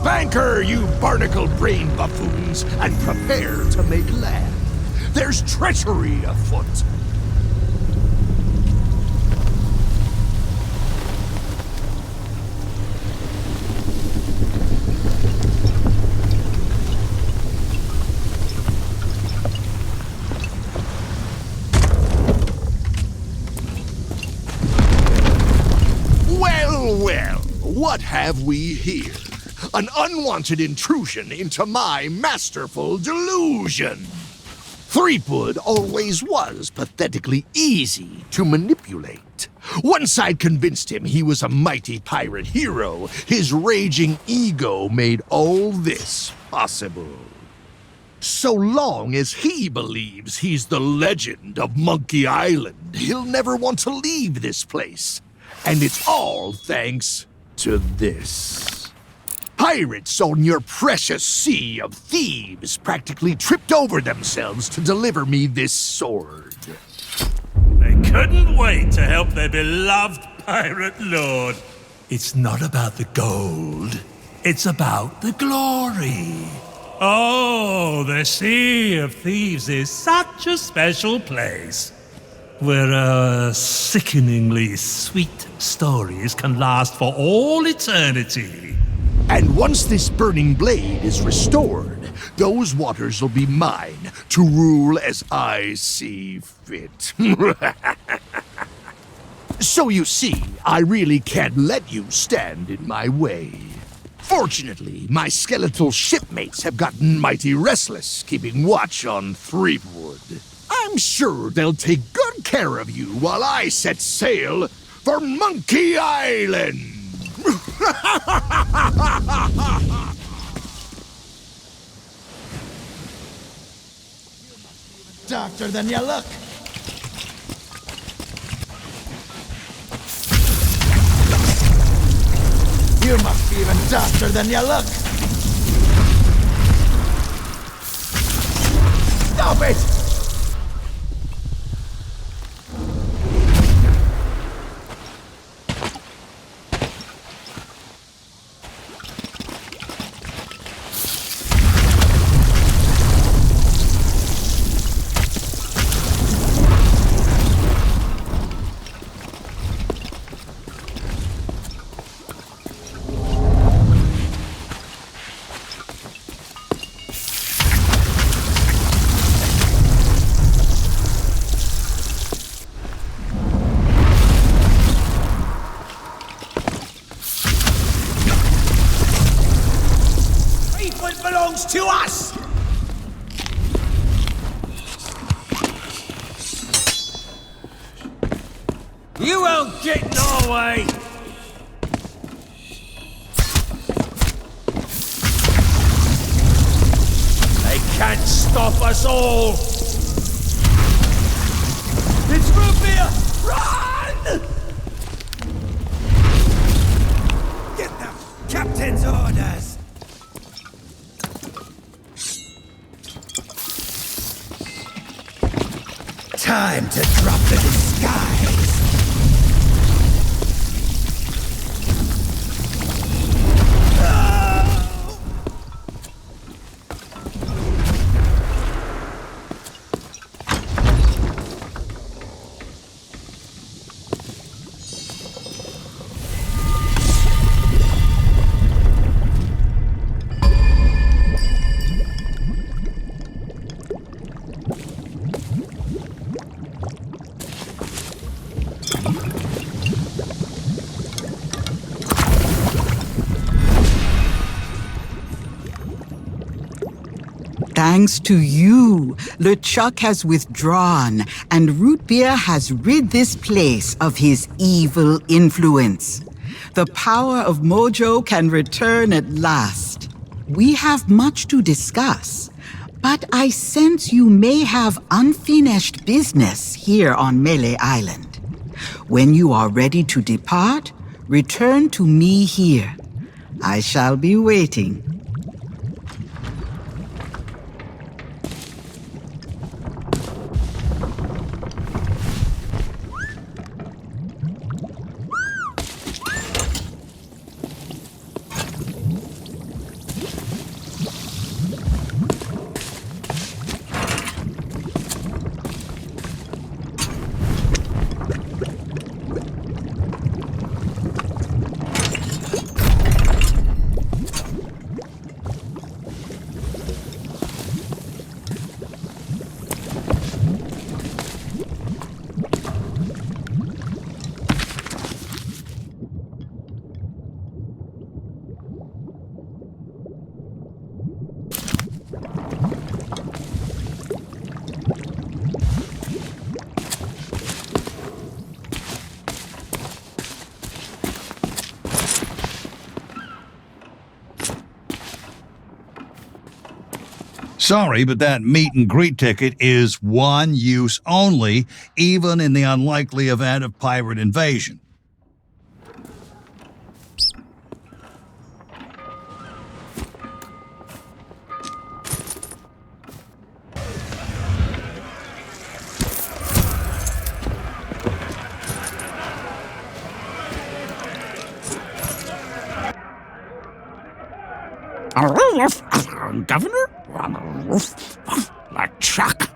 Up anchor, you barnacle-brained buffoons, and prepare to make land. There's treachery afoot. Well, what have we here? An unwanted intrusion into my masterful delusion. Threepwood always was pathetically easy to manipulate. Once I'd convinced him he was a mighty pirate hero, his raging ego made all this possible. So long as he believes he's the legend of Monkey Island, he'll never want to leave this place. And it's all thanks to this. Pirates on your precious sea of thieves practically tripped over themselves to deliver me this sword. They couldn't wait to help their beloved pirate lord. It's not about the gold. It's about the glory. Oh, the Sea of Thieves is such a special place, where sickeningly sweet stories can last for all eternity. And once this burning blade is restored, those waters will be mine to rule as I see fit. So you see, I really can't let you stand in my way. Fortunately, my skeletal shipmates have gotten mighty restless, keeping watch on Threepwood. I'm sure they'll take good care of you while I set sail for Monkey Island! Darker than you look. You must be even darker than you look. Stop it! Belongs to us! You won't get in our way! They can't stop us all! It's root beer! Run! Get the captain's orders! Time to drop the disguise! Thanks to you, LeChuck has withdrawn, and Root Beer has rid this place of his evil influence. The power of Mojo can return at last. We have much to discuss, but I sense you may have unfinished business here on Mêlée Island. When you are ready to depart, return to me here. I shall be waiting. Sorry, but that meet and greet ticket is one use only, even in the unlikely event of pirate invasion. Governor? LeChuck.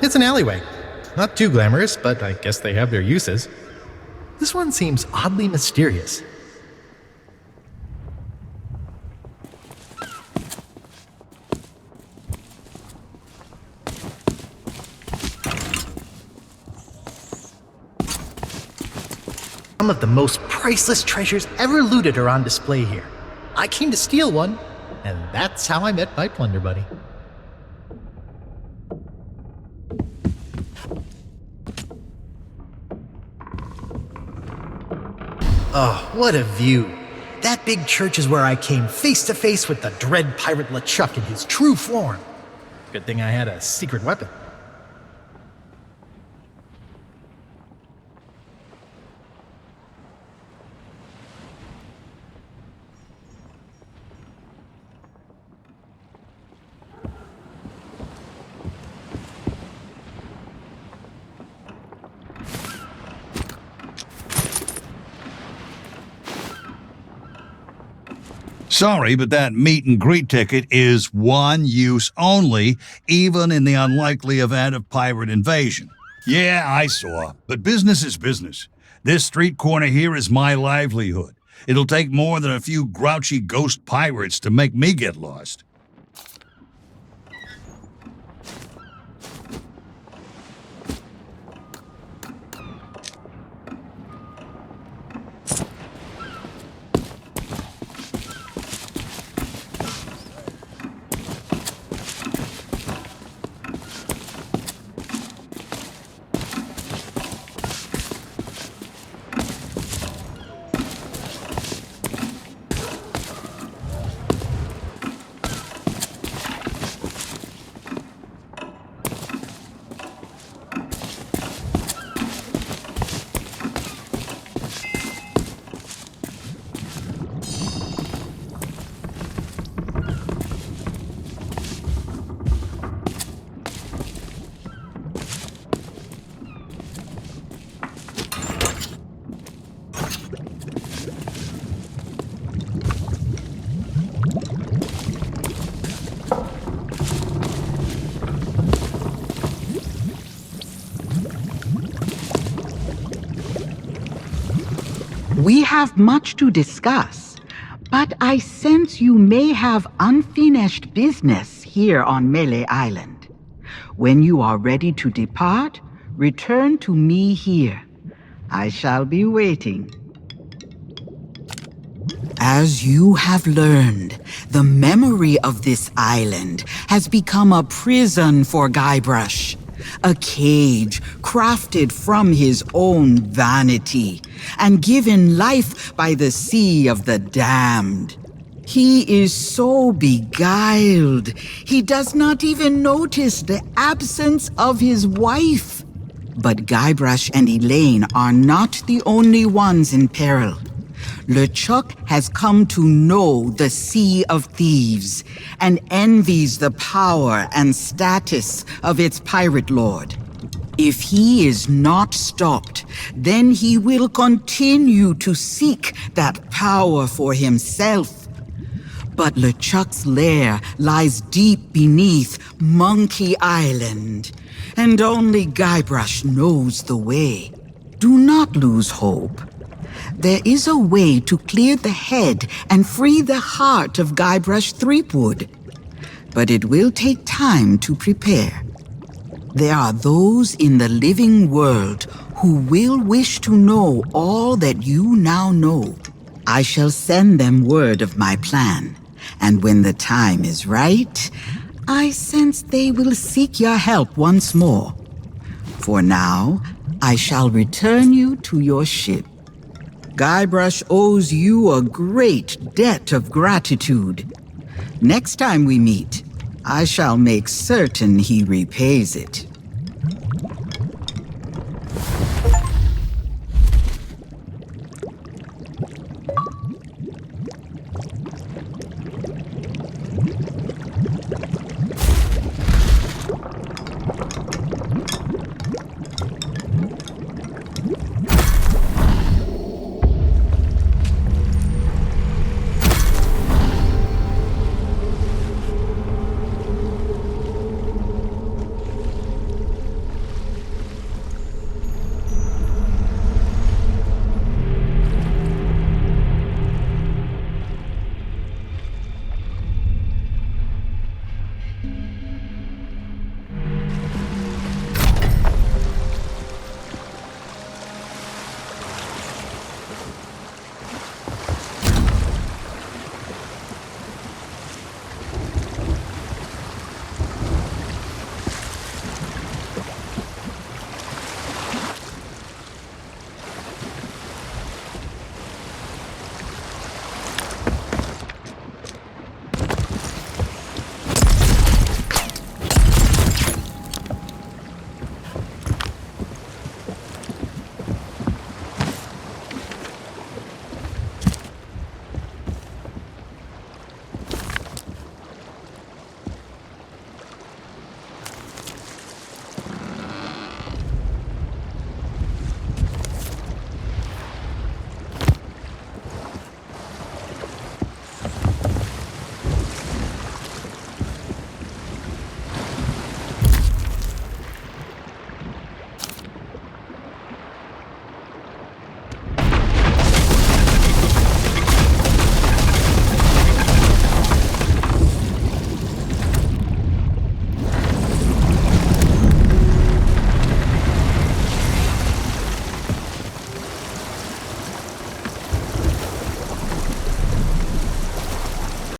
It's an alleyway. Not too glamorous, but I guess they have their uses. This one seems oddly mysterious. Some of the most priceless treasures ever looted are on display here. I came to steal one, and that's how I met my plunder buddy. Oh, what a view. That big church is where I came face to face with the dread pirate LeChuck in his true form. Good thing I had a secret weapon. Sorry, but that meet and greet ticket is one use only, even in the unlikely event of pirate invasion. Yeah, I saw, but business is business. This street corner here is my livelihood. It'll take more than a few grouchy ghost pirates to make me get lost. We have much to discuss, but I sense you may have unfinished business here on Mêlée Island. When you are ready to depart, return to me here. I shall be waiting. As you have learned, the memory of this island has become a prison for Guybrush, a cage crafted from his own vanity and given life by the Sea of the Damned. He is so beguiled, he does not even notice the absence of his wife. But Guybrush and Elaine are not the only ones in peril. LeChuck has come to know the Sea of Thieves and envies the power and status of its pirate lord. If he is not stopped, then he will continue to seek that power for himself. But LeChuck's lair lies deep beneath Monkey Island, and only Guybrush knows the way. Do not lose hope. There is a way to clear the head and free the heart of Guybrush Threepwood. But it will take time to prepare. There are those in the living world who will wish to know all that you now know. I shall send them word of my plan, and when the time is right, I sense they will seek your help once more. For now, I shall return you to your ship. Guybrush owes you a great debt of gratitude. Next time we meet, I shall make certain he repays it.